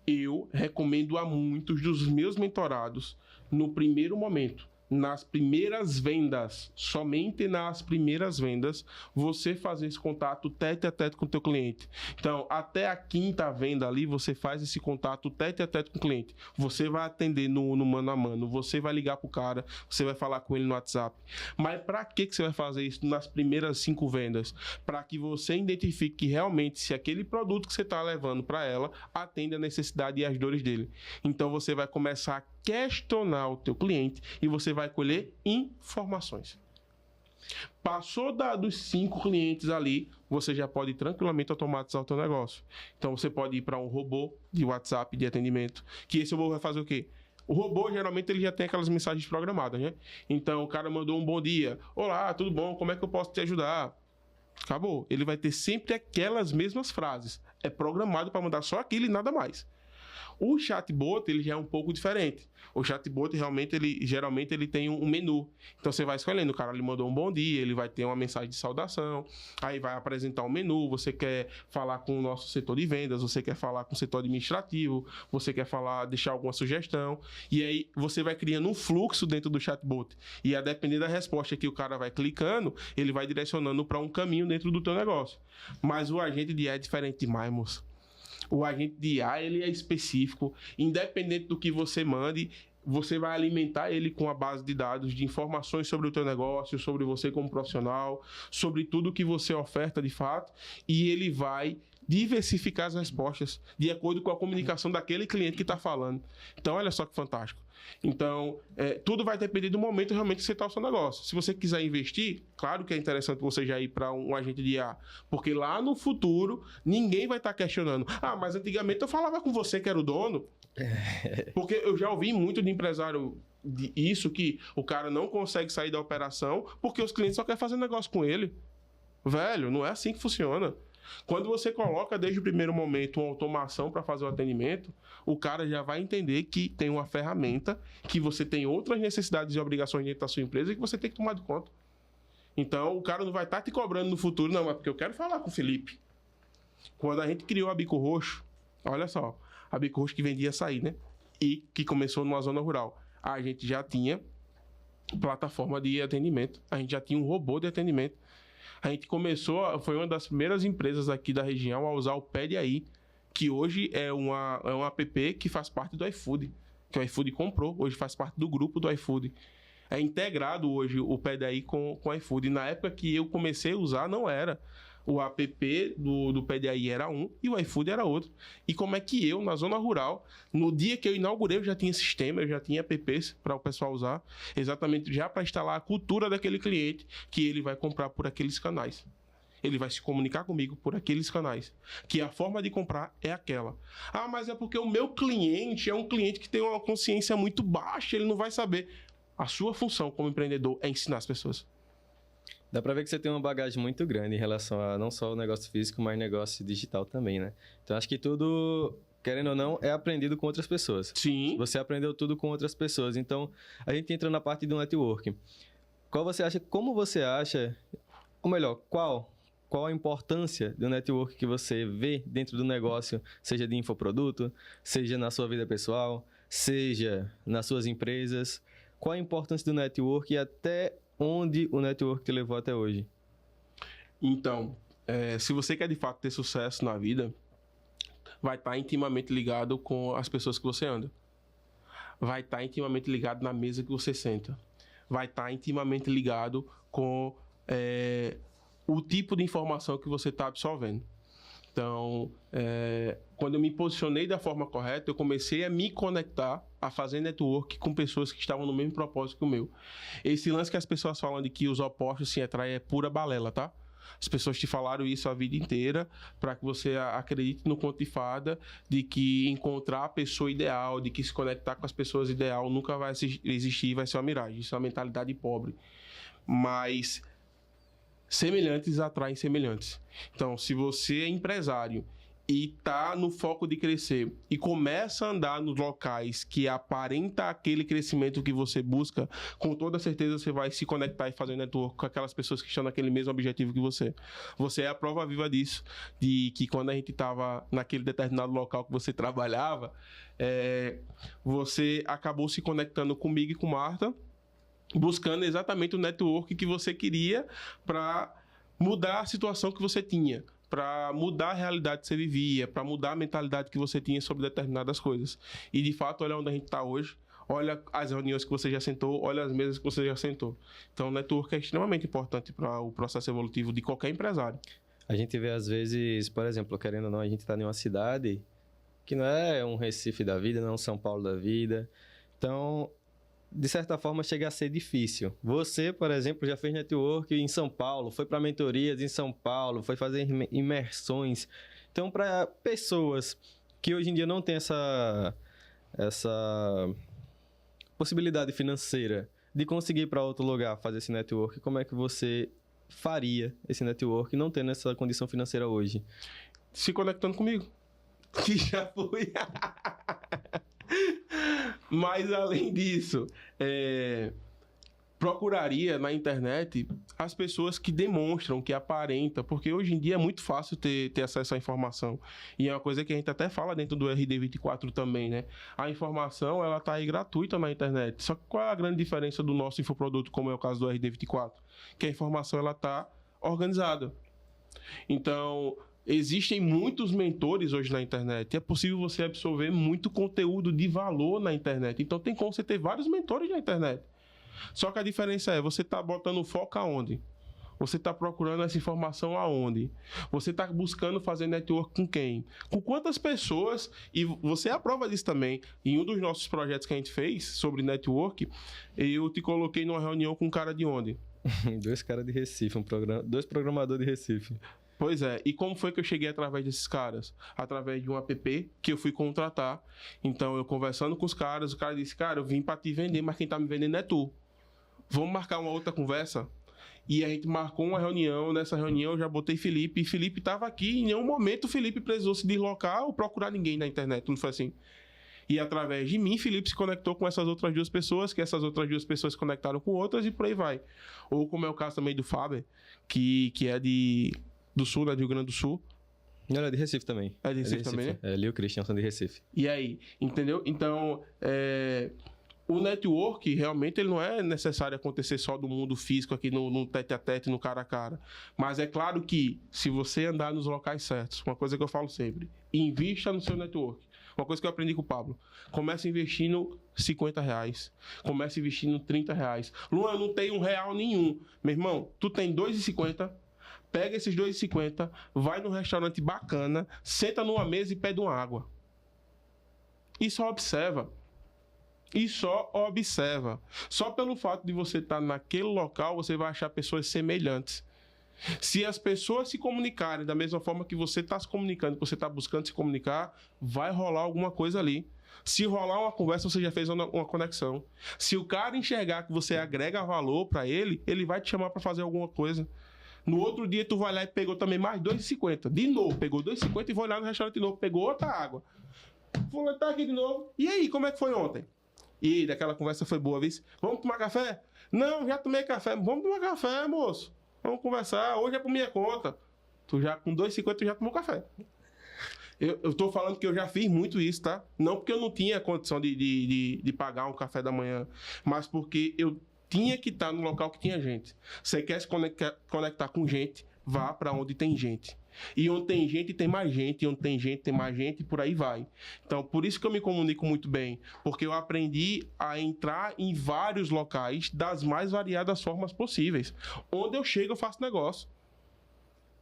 Eu recomendo a muitos dos meus mentorados, no primeiro momento, nas primeiras vendas, somente nas primeiras vendas, você fazer esse contato tete a tete com o teu cliente. Então, até a 5ª venda ali, você faz esse contato tete a tete com o cliente. Você vai atender no mano a mano, você vai ligar pro cara, você vai falar com ele no WhatsApp. Mas para que você vai fazer isso nas primeiras 5 vendas? Para que você identifique que realmente se aquele produto que você está levando para ela atende a necessidade e as dores dele. Então, você vai começar a questionar o teu cliente e você vai colher informações. Passou dos 5 clientes ali, você já pode tranquilamente automatizar o teu negócio. Então você pode ir para um robô de WhatsApp de atendimento, que esse robô vai fazer o quê? O robô, geralmente, ele já tem aquelas mensagens programadas, né? Então o cara mandou um bom dia. Olá, tudo bom? Como é que eu posso te ajudar? Acabou. Ele vai ter sempre aquelas mesmas frases. É programado para mandar só aquilo e nada mais. O chatbot, ele já é um pouco diferente. O chatbot, geralmente, ele tem um menu. Então, você vai escolhendo. O cara lhe mandou um bom dia, ele vai ter uma mensagem de saudação, aí vai apresentar um menu, você quer falar com o nosso setor de vendas, você quer falar com o setor administrativo, você quer deixar alguma sugestão, e aí você vai criando um fluxo dentro do chatbot. E a depender da resposta que o cara vai clicando, ele vai direcionando para um caminho dentro do teu negócio. Mas o agente de IA é diferente demais, moço. O agente de IA, ele é específico, independente do que você mande, você vai alimentar ele com a base de dados, de informações sobre o teu negócio, sobre você como profissional, sobre tudo que você oferta de fato, e ele vai diversificar as respostas de acordo com a comunicação daquele cliente que está falando. Então, olha só que fantástico. Então, tudo vai depender do momento realmente que você está o seu negócio. Se você quiser investir, claro que é interessante você já ir para um agente de IA, porque lá no futuro, ninguém vai estar questionando. Ah, mas antigamente eu falava com você que era o dono. Porque eu já ouvi muito de empresário isso, que o cara não consegue sair da operação porque os clientes só querem fazer negócio com ele. Velho, não é assim que funciona. Quando você coloca desde o primeiro momento uma automação para fazer o atendimento, o cara já vai entender que tem uma ferramenta, que você tem outras necessidades e obrigações dentro da sua empresa e que você tem que tomar de conta. Então, o cara não vai estar te cobrando no futuro, não, é porque eu quero falar com o Felipe. Quando a gente criou a Bico Roxo, olha só, a Bico Roxo que vendia açaí, né? E que começou numa zona rural. A gente já tinha plataforma de atendimento, a gente já tinha um robô de atendimento. A gente foi uma das primeiras empresas aqui da região a usar o Pede Aí, que hoje é um app que faz parte do iFood, que o iFood comprou, hoje faz parte do grupo do iFood. É integrado hoje o Pede Aí com o iFood. E na época que eu comecei a usar, não era. O app do Pede Aí era um e o iFood era outro. E como é que eu, na zona rural, no dia que eu inaugurei, eu já tinha sistema, eu já tinha apps para o pessoal usar, exatamente já para instalar a cultura daquele cliente que ele vai comprar por aqueles canais. Ele vai se comunicar comigo por aqueles canais. Que a forma de comprar é aquela. Ah, mas é porque o meu cliente é um cliente que tem uma consciência muito baixa, ele não vai saber. A sua função como empreendedor é ensinar as pessoas. Dá pra ver que você tem uma bagagem muito grande em relação a não só o negócio físico, mas negócio digital também, né? Então, acho que tudo, querendo ou não, é aprendido com outras pessoas. Sim. Você aprendeu tudo com outras pessoas. Então, a gente entra na parte do networking. Como você acha, ou melhor, qual a importância do network que você vê dentro do negócio, seja de infoproduto, seja na sua vida pessoal, seja nas suas empresas? Qual a importância do network e até onde o network te levou até hoje? Então, se você quer de fato ter sucesso na vida, vai estar intimamente ligado com as pessoas que você anda. Vai estar intimamente ligado na mesa que você senta. Vai estar intimamente ligado com o tipo de informação que você está absorvendo. Então, quando eu me posicionei da forma correta, eu comecei a me conectar, a fazer network com pessoas que estavam no mesmo propósito que o meu. Esse lance que as pessoas falam de que os opostos se atraem é pura balela, tá? As pessoas te falaram isso a vida inteira para que você acredite no conto de fada de que encontrar a pessoa ideal, de que se conectar com as pessoas ideal nunca vai existir, vai ser uma miragem. Isso é uma mentalidade pobre. Mas semelhantes atraem semelhantes. Então, se você é empresário e está no foco de crescer e começa a andar nos locais que aparenta aquele crescimento que você busca, com toda certeza você vai se conectar e fazer network com aquelas pessoas que estão naquele mesmo objetivo que você. Você é a prova viva disso, de que quando a gente estava naquele determinado local que você trabalhava, você acabou se conectando comigo e com Marta, buscando exatamente o network que você queria para mudar a situação que você tinha, para mudar a realidade que você vivia, para mudar a mentalidade que você tinha sobre determinadas coisas. E, de fato, olha onde a gente está hoje, olha as reuniões que você já sentou, olha as mesas que você já sentou. Então, o network é extremamente importante para o processo evolutivo de qualquer empresário. A gente vê, às vezes, por exemplo, querendo ou não, a gente está em uma cidade que não é um Recife da vida, não é um São Paulo da vida. Então, de certa forma, chega a ser difícil. Você, por exemplo, já fez network em São Paulo, foi para mentorias em São Paulo, foi fazer imersões. Então, para pessoas que hoje em dia não têm essa possibilidade financeira de conseguir ir para outro lugar fazer esse network, como é que você faria esse network não tendo essa condição financeira hoje? Se conectando comigo. Que já fui. Mas, além disso, procuraria na internet as pessoas que demonstram, que aparentam, porque hoje em dia é muito fácil ter acesso à informação. E é uma coisa que a gente até fala dentro do RD24 também, né? A informação, ela tá aí gratuita na internet. Só que qual é a grande diferença do nosso infoproduto, como é o caso do RD24? Que a informação, ela tá organizada. Então, existem muitos mentores hoje na internet. É possível você absorver muito conteúdo de valor na internet. Então, tem como você ter vários mentores na internet. Só que a diferença é, você está botando foco aonde? Você está procurando essa informação aonde? Você está buscando fazer network com quem? Com quantas pessoas? E você é a prova disso também. Em um dos nossos projetos que a gente fez sobre network, eu te coloquei numa reunião com um cara de onde? Dois caras de Recife, dois programadores de Recife. Pois é, e como foi que eu cheguei através desses caras? Através de um app que eu fui contratar. Então, eu conversando com os caras, o cara disse, cara, eu vim pra te vender, mas quem tá me vendendo é tu. Vamos marcar uma outra conversa? E a gente marcou uma reunião, nessa reunião eu já botei Felipe, e Felipe tava aqui, em nenhum momento o Felipe precisou se deslocar ou procurar ninguém na internet, não foi assim. E através de mim, Felipe se conectou com essas outras duas pessoas, que essas outras duas pessoas se conectaram com outras, e por aí vai. Ou como é o caso também do Faber, que é do Sul, né, do Rio Grande do Sul. Não, é de Recife também. É de Recife também, né? É, ali o Christian são de Recife. E aí, entendeu? Então, o network, realmente, ele não é necessário acontecer só do mundo físico aqui no tete-a-tete, no cara a cara. Mas é claro que, se você andar nos locais certos, uma coisa que eu falo sempre, invista no seu network. Uma coisa que eu aprendi com o Pablo. Comece investindo R$50. Comece investindo R$30. Luan, eu não tenho R$1 nenhum. Meu irmão, tu tem R$2,50. Pega esses R$2,50, vai num restaurante bacana, senta numa mesa e pede uma água. E só observa. E só observa. Só pelo fato de você estar naquele local, você vai achar pessoas semelhantes. Se as pessoas se comunicarem da mesma forma que você está se comunicando, que você está buscando se comunicar, vai rolar alguma coisa ali. Se rolar uma conversa, você já fez uma conexão. Se o cara enxergar que você agrega valor para ele, ele vai te chamar para fazer alguma coisa. No outro dia, tu vai lá e pegou também mais R$2,50. De novo, pegou R$2,50 e foi lá no restaurante de novo, pegou outra água. Fulano tá aqui de novo. E aí, como é que foi ontem? E aí, daquela conversa foi boa, viu? Vamos tomar café? Não, já tomei café. Vamos tomar café, moço. Vamos conversar. Hoje é por minha conta. Tu já, com R$2,50, tu já tomou café. Eu tô falando que eu já fiz muito isso, tá? Não porque eu não tinha condição de pagar um café da manhã, mas porque eu tinha que estar no local que tinha gente. Você quer se conectar com gente, vá para onde tem gente. E onde tem gente, tem mais gente. E onde tem gente, tem mais gente. E por aí vai. Então, por isso que eu me comunico muito bem. Porque eu aprendi a entrar em vários locais das mais variadas formas possíveis. Onde eu chego, eu faço negócio.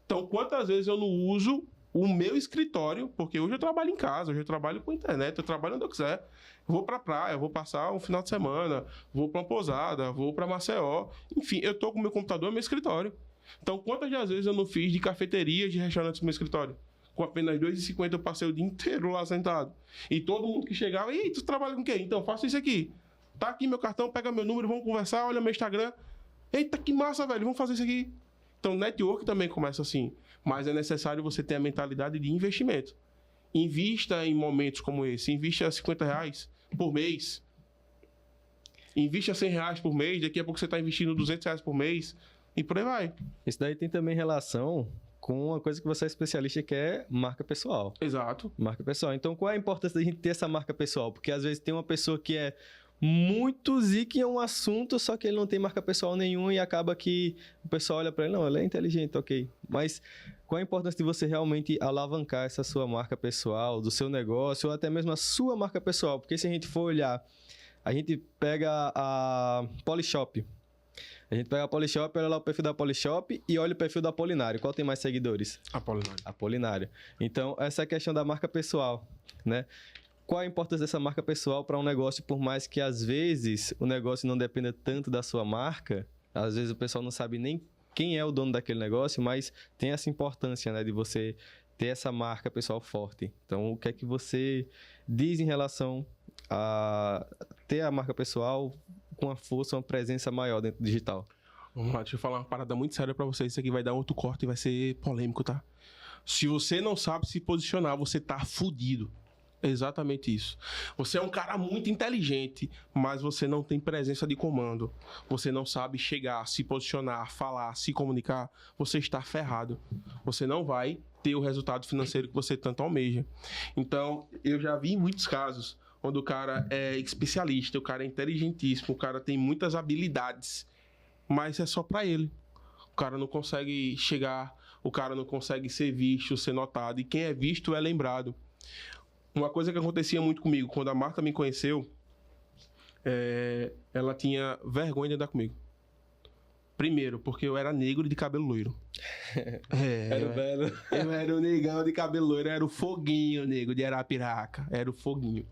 Então, quantas vezes eu não uso o meu escritório, porque hoje eu trabalho em casa, hoje eu trabalho com internet, eu trabalho onde eu quiser. Vou pra praia, vou passar um final de semana, vou pra uma pousada, vou pra Maceió. Enfim, eu tô com o meu computador no meu escritório. Então, quantas das vezes eu não fiz de cafeterias, de restaurantes no meu escritório? Com apenas R$2,50 eu passei o dia inteiro lá sentado. E todo mundo que chegava, e tu trabalha com o quê? Então, faço isso aqui. Tá aqui meu cartão, pega meu número, vamos conversar, olha meu Instagram. Eita, que massa, velho, vamos fazer isso aqui. Então, network também começa assim. Mas é necessário você ter a mentalidade de investimento. Invista em momentos como esse. Invista R$50 por mês. Invista R$100 por mês. Daqui a pouco você está investindo R$200 por mês. E por aí vai. Isso daí tem também relação com uma coisa que você é especialista, que é marca pessoal. Exato. Marca pessoal. Então, qual é a importância da gente ter essa marca pessoal? Porque às vezes tem uma pessoa que é muito zica em um assunto, só que ele não tem marca pessoal nenhuma e acaba que o pessoal olha para ele, não, ele é inteligente, ok. Mas qual a importância de você realmente alavancar essa sua marca pessoal, do seu negócio, ou até mesmo a sua marca pessoal? Porque se a gente for olhar, a gente pega a Polishop. A gente pega a Polishop, olha lá o perfil da Polishop e olha o perfil da Apolinário. Qual tem mais seguidores? Apolinário. Apolinário. Então, essa é a questão da marca pessoal, né? Qual a importância dessa marca pessoal para um negócio, por mais que às vezes o negócio não dependa tanto da sua marca, às vezes o pessoal não sabe nem quem é o dono daquele negócio, mas tem essa importância, né, de você ter essa marca pessoal forte. Então, o que é que você diz em relação a ter a marca pessoal com uma força, uma presença maior dentro do digital? Vamos lá, deixa eu falar uma parada muito séria para vocês. Isso aqui vai dar outro corte e vai ser polêmico, tá? Se você não sabe se posicionar, você tá fudido. É exatamente isso. Você é um cara muito inteligente, mas você não tem presença de comando. Você não sabe chegar, se posicionar, falar, se comunicar. Você está ferrado. Você não vai ter o resultado financeiro que você tanto almeja. Então, eu já vi muitos casos onde o cara é especialista, o cara é inteligentíssimo, o cara tem muitas habilidades, mas é só para ele. O cara não consegue chegar, o cara não consegue ser visto, ser notado. E quem é visto é lembrado. Uma coisa que acontecia muito comigo, quando a Marta me conheceu, ela tinha vergonha de andar comigo. Primeiro, porque eu era negro de cabelo loiro. Eu era o negão de cabelo loiro, era o foguinho negro de Arapiraca, era o foguinho.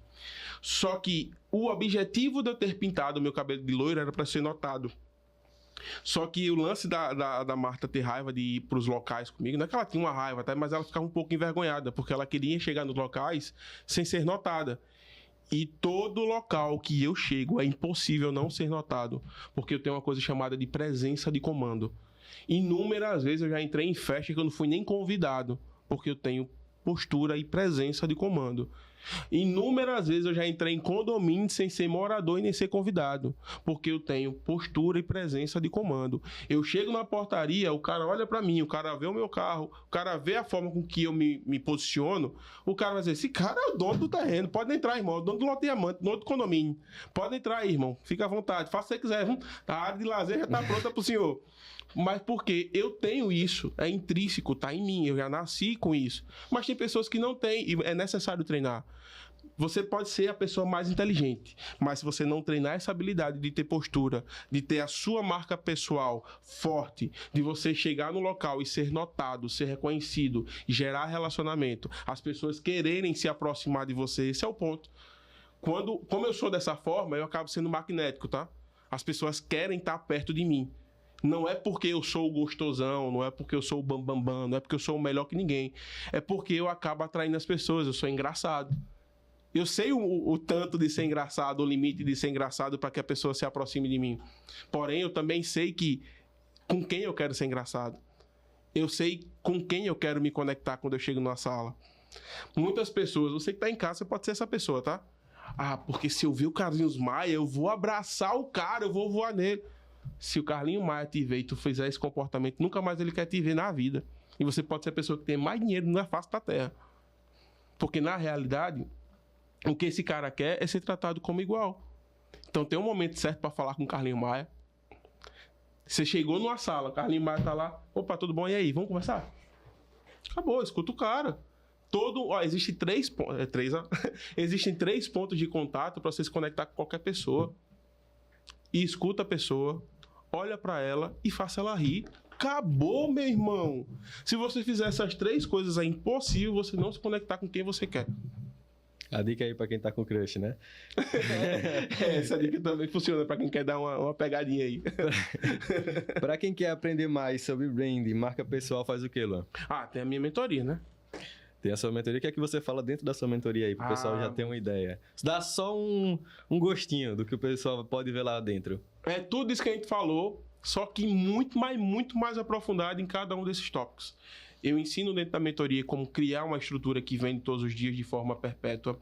Só que o objetivo de eu ter pintado o meu cabelo de loiro era para ser notado. Só que o lance da Marta ter raiva de ir pros locais comigo, não é que ela tinha uma raiva, tá? Mas ela ficava um pouco envergonhada, porque ela queria chegar nos locais sem ser notada. E todo local que eu chego é impossível não ser notado, porque eu tenho uma coisa chamada de presença de comando. Inúmeras vezes eu já entrei em festa que eu não fui nem convidado, porque eu tenho postura e presença de comando. Inúmeras vezes eu já entrei em condomínio sem ser morador e nem ser convidado, porque eu tenho postura e presença de comando. Eu chego na portaria, o cara olha pra mim, o cara vê o meu carro, o cara vê a forma com que eu me posiciono, o cara vai dizer, esse cara é o dono do terreno, pode entrar, irmão, é o dono do lote diamante, dono do condomínio, pode entrar aí, irmão, fica à vontade, faça o que você quiser, a área de lazer já tá pronta pro senhor. Mas porque eu tenho isso, é intrínseco, tá em mim, eu já nasci com isso. Mas tem pessoas que não têm e é necessário treinar. Você pode ser a pessoa mais inteligente, mas se você não treinar essa habilidade de ter postura, de ter a sua marca pessoal forte, de você chegar no local e ser notado, ser reconhecido, gerar relacionamento, as pessoas quererem se aproximar de você, esse é o ponto. Como eu sou dessa forma, eu acabo sendo magnético, tá? As pessoas querem estar perto de mim. Não é porque eu sou o gostosão, não é porque eu sou o bambambam, não é porque eu sou o melhor que ninguém. É porque eu acabo atraindo as pessoas, eu sou engraçado. Eu sei o tanto de ser engraçado, o limite de ser engraçado para que a pessoa se aproxime de mim. Porém, eu também sei que com quem eu quero ser engraçado. Eu sei com quem eu quero me conectar quando eu chego numa sala. Muitas pessoas, você que está em casa, você pode ser essa pessoa, tá? Ah, porque se eu ver o Carlinhos Maia, eu vou abraçar o cara, eu vou voar nele. Se o Carlinhos Maia te ver e tu fizer esse comportamento, nunca mais ele quer te ver na vida. E você pode ser a pessoa que tem mais dinheiro na face da terra. Porque na realidade, o que esse cara quer é ser tratado como igual. Então tem um momento certo para falar com o Carlinhos Maia. Você chegou numa sala, o Carlinhos Maia tá lá. Opa, tudo bom? E aí, vamos conversar? Acabou, escuta o cara. Existem existem 3 pontos de contato para você se conectar com qualquer pessoa. E escuta a pessoa, olha para ela e faça ela rir. Acabou, meu irmão. Se você fizer essas 3 coisas, é impossível você não se conectar com quem você quer. A dica aí pra quem tá com crush, né? Essa dica também funciona pra quem quer dar uma pegadinha aí. Pra quem quer aprender mais sobre branding, marca pessoal, faz o quê, Luan? Tem a minha mentoria, né? Tem a sua mentoria. O que é que você fala dentro da sua mentoria aí, pro pessoal já ter uma ideia? Dá só um gostinho do que o pessoal pode ver lá dentro. É tudo isso que a gente falou, só que muito mais aprofundado em cada um desses tópicos. Eu ensino dentro da mentoria como criar uma estrutura que vende todos os dias de forma perpétua.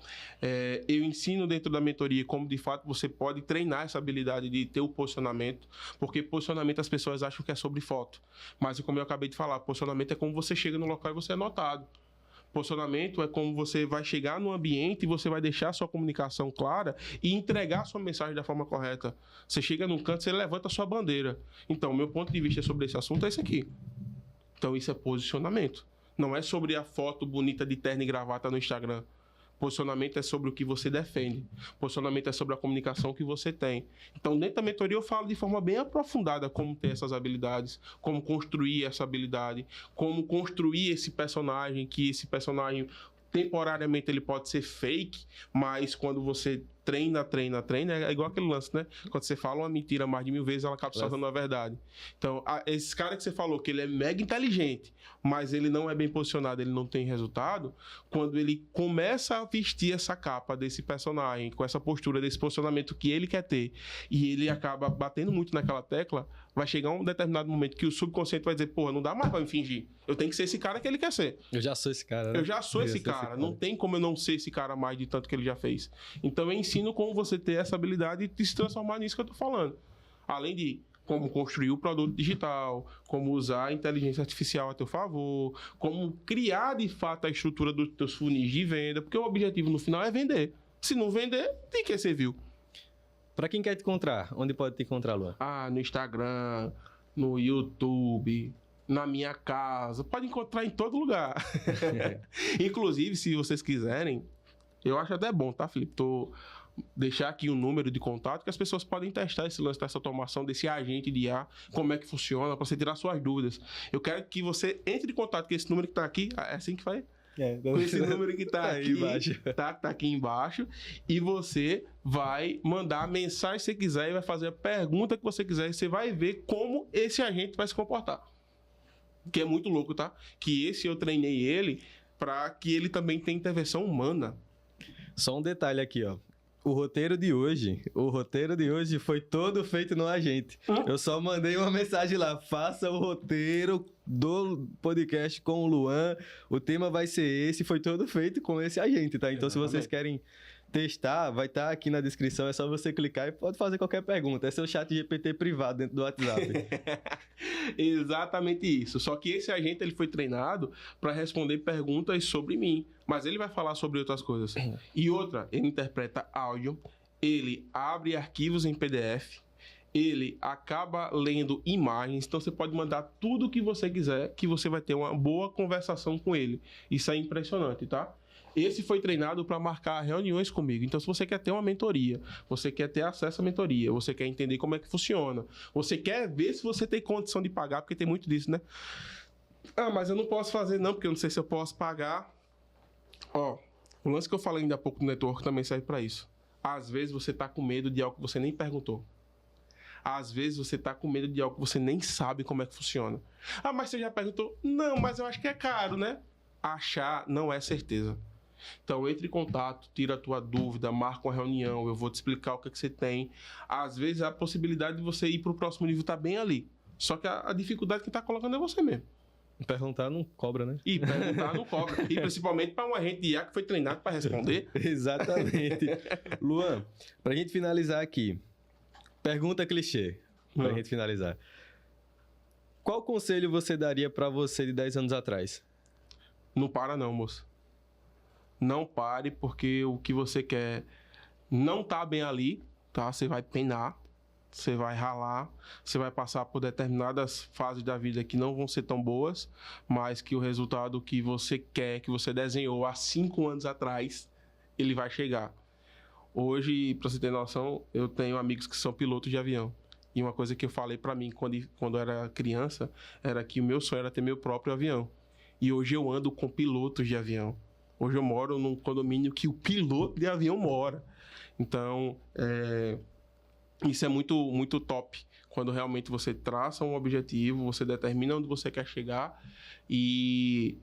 Eu ensino dentro da mentoria como, de fato, você pode treinar essa habilidade de ter o posicionamento, porque posicionamento as pessoas acham que é sobre foto. Mas, como eu acabei de falar, posicionamento é como você chega no local e você é notado. Posicionamento é como você vai chegar no ambiente e você vai deixar a sua comunicação clara e entregar a sua mensagem da forma correta. Você chega num canto, você levanta a sua bandeira. Então, meu ponto de vista sobre esse assunto é esse aqui. Então, isso é posicionamento. Não é sobre a foto bonita de terno e gravata no Instagram. Posicionamento é sobre o que você defende. Posicionamento é sobre a comunicação que você tem. Então, dentro da mentoria, eu falo de forma bem aprofundada como ter essas habilidades, como construir essa habilidade, como construir esse personagem, que esse personagem, temporariamente, ele pode ser fake, mas quando você treina, é igual aquele lance, né? Quando você fala uma mentira mais de 1000 vezes, ela acaba se tornando uma verdade. Então, esse cara que você falou, que ele é mega inteligente, mas ele não é bem posicionado, ele não tem resultado, quando ele começa a vestir essa capa desse personagem, com essa postura, desse posicionamento que ele quer ter, e ele acaba batendo muito naquela tecla, vai chegar um determinado momento que o subconsciente vai dizer, porra, não dá mais pra me fingir. Eu tenho que ser esse cara que ele quer ser. Eu já sou esse cara, né? Eu já sou esse cara. Não tem como eu não ser esse cara mais de tanto que ele já fez. Então eu ensino como você ter essa habilidade de se transformar nisso que eu tô falando. Além de como construir o produto digital, como usar a inteligência artificial a teu favor, como criar de fato a estrutura dos teus funis de venda, porque o objetivo no final é vender. Se não vender, tem que ser viu. Pra quem quer te encontrar, onde pode te encontrar, Luan? No Instagram, no YouTube, na minha casa. Pode encontrar em todo lugar. Inclusive, se vocês quiserem, eu acho até bom, tá, Felipe? Deixar aqui um número de contato que as pessoas podem testar esse lance dessa automação, desse agente de IA, como é que funciona, para você tirar suas dúvidas. Eu quero que você entre em contato com esse número que tá aqui. É assim que vai? Com esse número que tá aqui embaixo. Tá aqui embaixo. E você vai mandar a mensagem que você quiser e vai fazer a pergunta que você quiser. E você vai ver como esse agente vai se comportar. Que é muito louco, tá? Que esse eu treinei ele para que ele também tenha intervenção humana. Só um detalhe aqui, ó. O roteiro de hoje foi todo feito no agente. Eu só mandei uma mensagem lá, faça o roteiro do podcast com o Luan, o tema vai ser esse, foi todo feito com esse agente, tá? Então, se vocês querem testar, vai estar aqui na descrição, é só você clicar e pode fazer qualquer pergunta. É seu chat GPT privado dentro do WhatsApp. Exatamente isso. Só que esse agente ele foi treinado para responder perguntas sobre mim, mas ele vai falar sobre outras coisas. E outra, ele interpreta áudio, ele abre arquivos em PDF, ele acaba lendo imagens, então você pode mandar tudo o que você quiser, que você vai ter uma boa conversação com ele. Isso é impressionante, tá? Esse foi treinado para marcar reuniões comigo. Então, se você quer ter uma mentoria, você quer ter acesso à mentoria, você quer entender como é que funciona, você quer ver se você tem condição de pagar, porque tem muito disso, né? Mas eu não posso fazer não, porque eu não sei se eu posso pagar. O lance que eu falei ainda há pouco do network também serve para isso. Às vezes você tá com medo de algo que você nem perguntou. Às vezes você tá com medo de algo que você nem sabe como é que funciona. Mas você já perguntou? Não, mas eu acho que é caro, né? Achar não é certeza. Então, entre em contato, tira a tua dúvida, marca uma reunião, eu vou te explicar o que você tem. Às vezes, a possibilidade de você ir para o próximo nível está bem ali. Só que a dificuldade que está colocando é você mesmo. Perguntar não cobra, né? E perguntar não cobra. E principalmente para um agente de IA que foi treinado para responder. Exatamente. Luan, para a gente finalizar aqui, pergunta clichê, para a gente finalizar. Qual conselho você daria para você de 10 anos atrás? Não para não, moço. Não pare, porque o que você quer não tá bem ali, tá? Você vai penar. Você vai ralar, você vai passar por determinadas fases da vida que não vão ser tão boas, mas que o resultado que você quer, que você desenhou há 5 anos atrás, ele vai chegar. Hoje, para você ter noção, eu tenho amigos que são pilotos de avião. E uma coisa que eu falei para mim quando eu era criança era que o meu sonho era ter meu próprio avião. E hoje eu ando com pilotos de avião. Hoje eu moro num condomínio que o piloto de avião mora. Então, isso é muito, muito top. Quando realmente você traça um objetivo, você determina onde você quer chegar e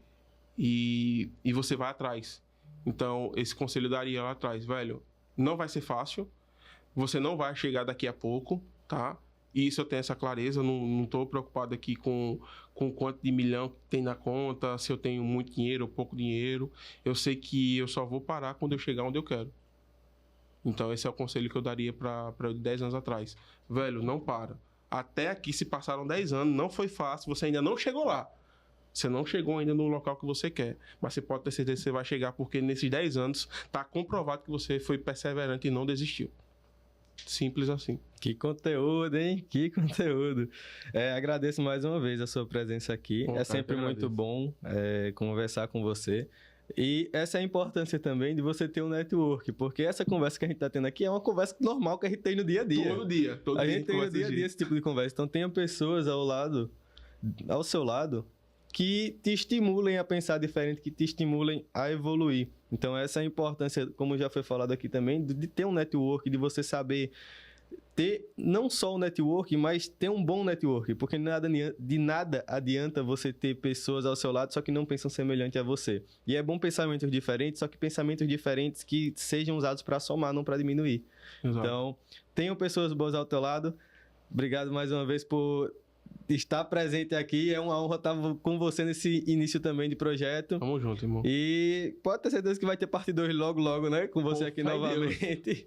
você vai atrás. Então, esse conselho eu daria lá atrás, velho. Não vai ser fácil. Você não vai chegar daqui a pouco, tá? E isso eu tenho essa clareza. Não estou preocupado aqui com quanto de milhão que tem na conta, se eu tenho muito dinheiro ou pouco dinheiro. Eu sei que eu só vou parar quando eu chegar onde eu quero. Então, esse é o conselho que eu daria para 10 anos atrás. Velho, não para. Até aqui se passaram 10 anos, não foi fácil, você ainda não chegou lá. Você não chegou ainda no local que você quer. Mas você pode ter certeza que você vai chegar, porque nesses 10 anos está comprovado que você foi perseverante e não desistiu. Simples assim. Que conteúdo, hein? Que conteúdo. Agradeço mais uma vez a sua presença aqui. É sempre muito bom conversar com você. E essa é a importância também de você ter um network, porque essa conversa que a gente está tendo aqui é uma conversa normal que a gente tem no dia a dia. Todo dia. A gente tem no dia a dia esse tipo de conversa. Então, tenha pessoas ao seu lado, que te estimulem a pensar diferente, que te estimulem a evoluir. Então, essa é a importância, como já foi falado aqui também, de ter um network, de você saber ter não só o network, mas ter um bom network, porque de nada adianta você ter pessoas ao seu lado só que não pensam semelhante a você. E é bom pensamentos diferentes, só que pensamentos diferentes que sejam usados para somar, não para diminuir. Exato. Então, tenham pessoas boas ao teu lado. Obrigado mais uma vez por estar presente aqui. É uma honra estar com você nesse início também de projeto. Tamo junto, irmão. E pode ter certeza que vai ter parte 2 logo, né? Com você aqui novamente. Deus.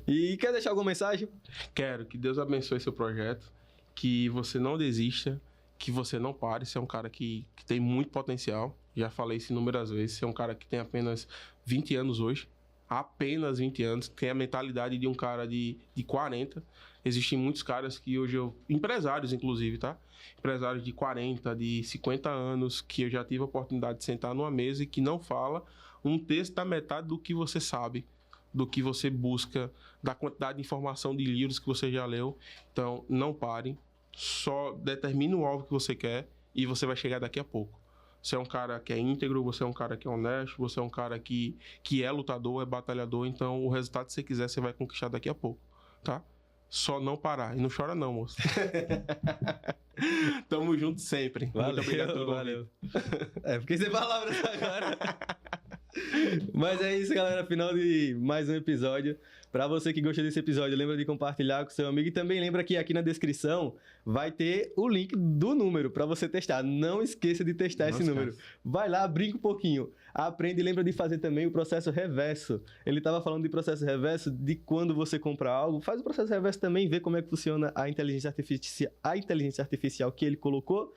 E quer deixar alguma mensagem? Quero. Que Deus abençoe seu projeto. Que você não desista. Que você não pare. Você é um cara que tem muito potencial. Já falei isso inúmeras vezes. Você é um cara que tem apenas 20 anos hoje. Apenas 20 anos. Tem a mentalidade de um cara de 40. Existem muitos caras que hoje empresários inclusive, tá? Empresários de 40, de 50 anos, que eu já tive a oportunidade de sentar numa mesa e que não fala um terço da metade do que você sabe, do que você busca, da quantidade de informação de livros que você já leu. Então, não parem, só determine o alvo que você quer e você vai chegar daqui a pouco. Você é um cara que é íntegro, você é um cara que é honesto, você é um cara que é lutador, é batalhador, então o resultado que você quiser, você vai conquistar daqui a pouco, tá? Só não parar. E não chora não, moço. Tamo junto sempre. Valeu, muito obrigado. Valeu. Porque sem palavras agora. Mas é isso, galera. Final de mais um episódio. Pra você que gostou desse episódio, lembra de compartilhar com seu amigo. E também lembra que aqui na descrição vai ter o link do número pra você testar. Não esqueça de testar esse número. Vai lá, brinca um pouquinho. Aprende e lembra de fazer também o processo reverso. Ele tava falando de processo reverso de quando você compra algo. Faz o processo reverso também, vê como é que funciona a inteligência artificial que ele colocou.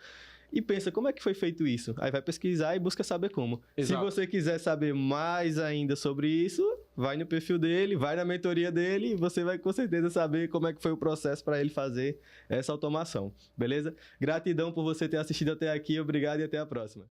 E pensa, como é que foi feito isso? Aí vai pesquisar e busca saber como. Exato. Se você quiser saber mais ainda sobre isso, vai no perfil dele, vai na mentoria dele e você vai com certeza saber como é que foi o processo para ele fazer essa automação. Beleza? Gratidão por você ter assistido até aqui, obrigado e até a próxima.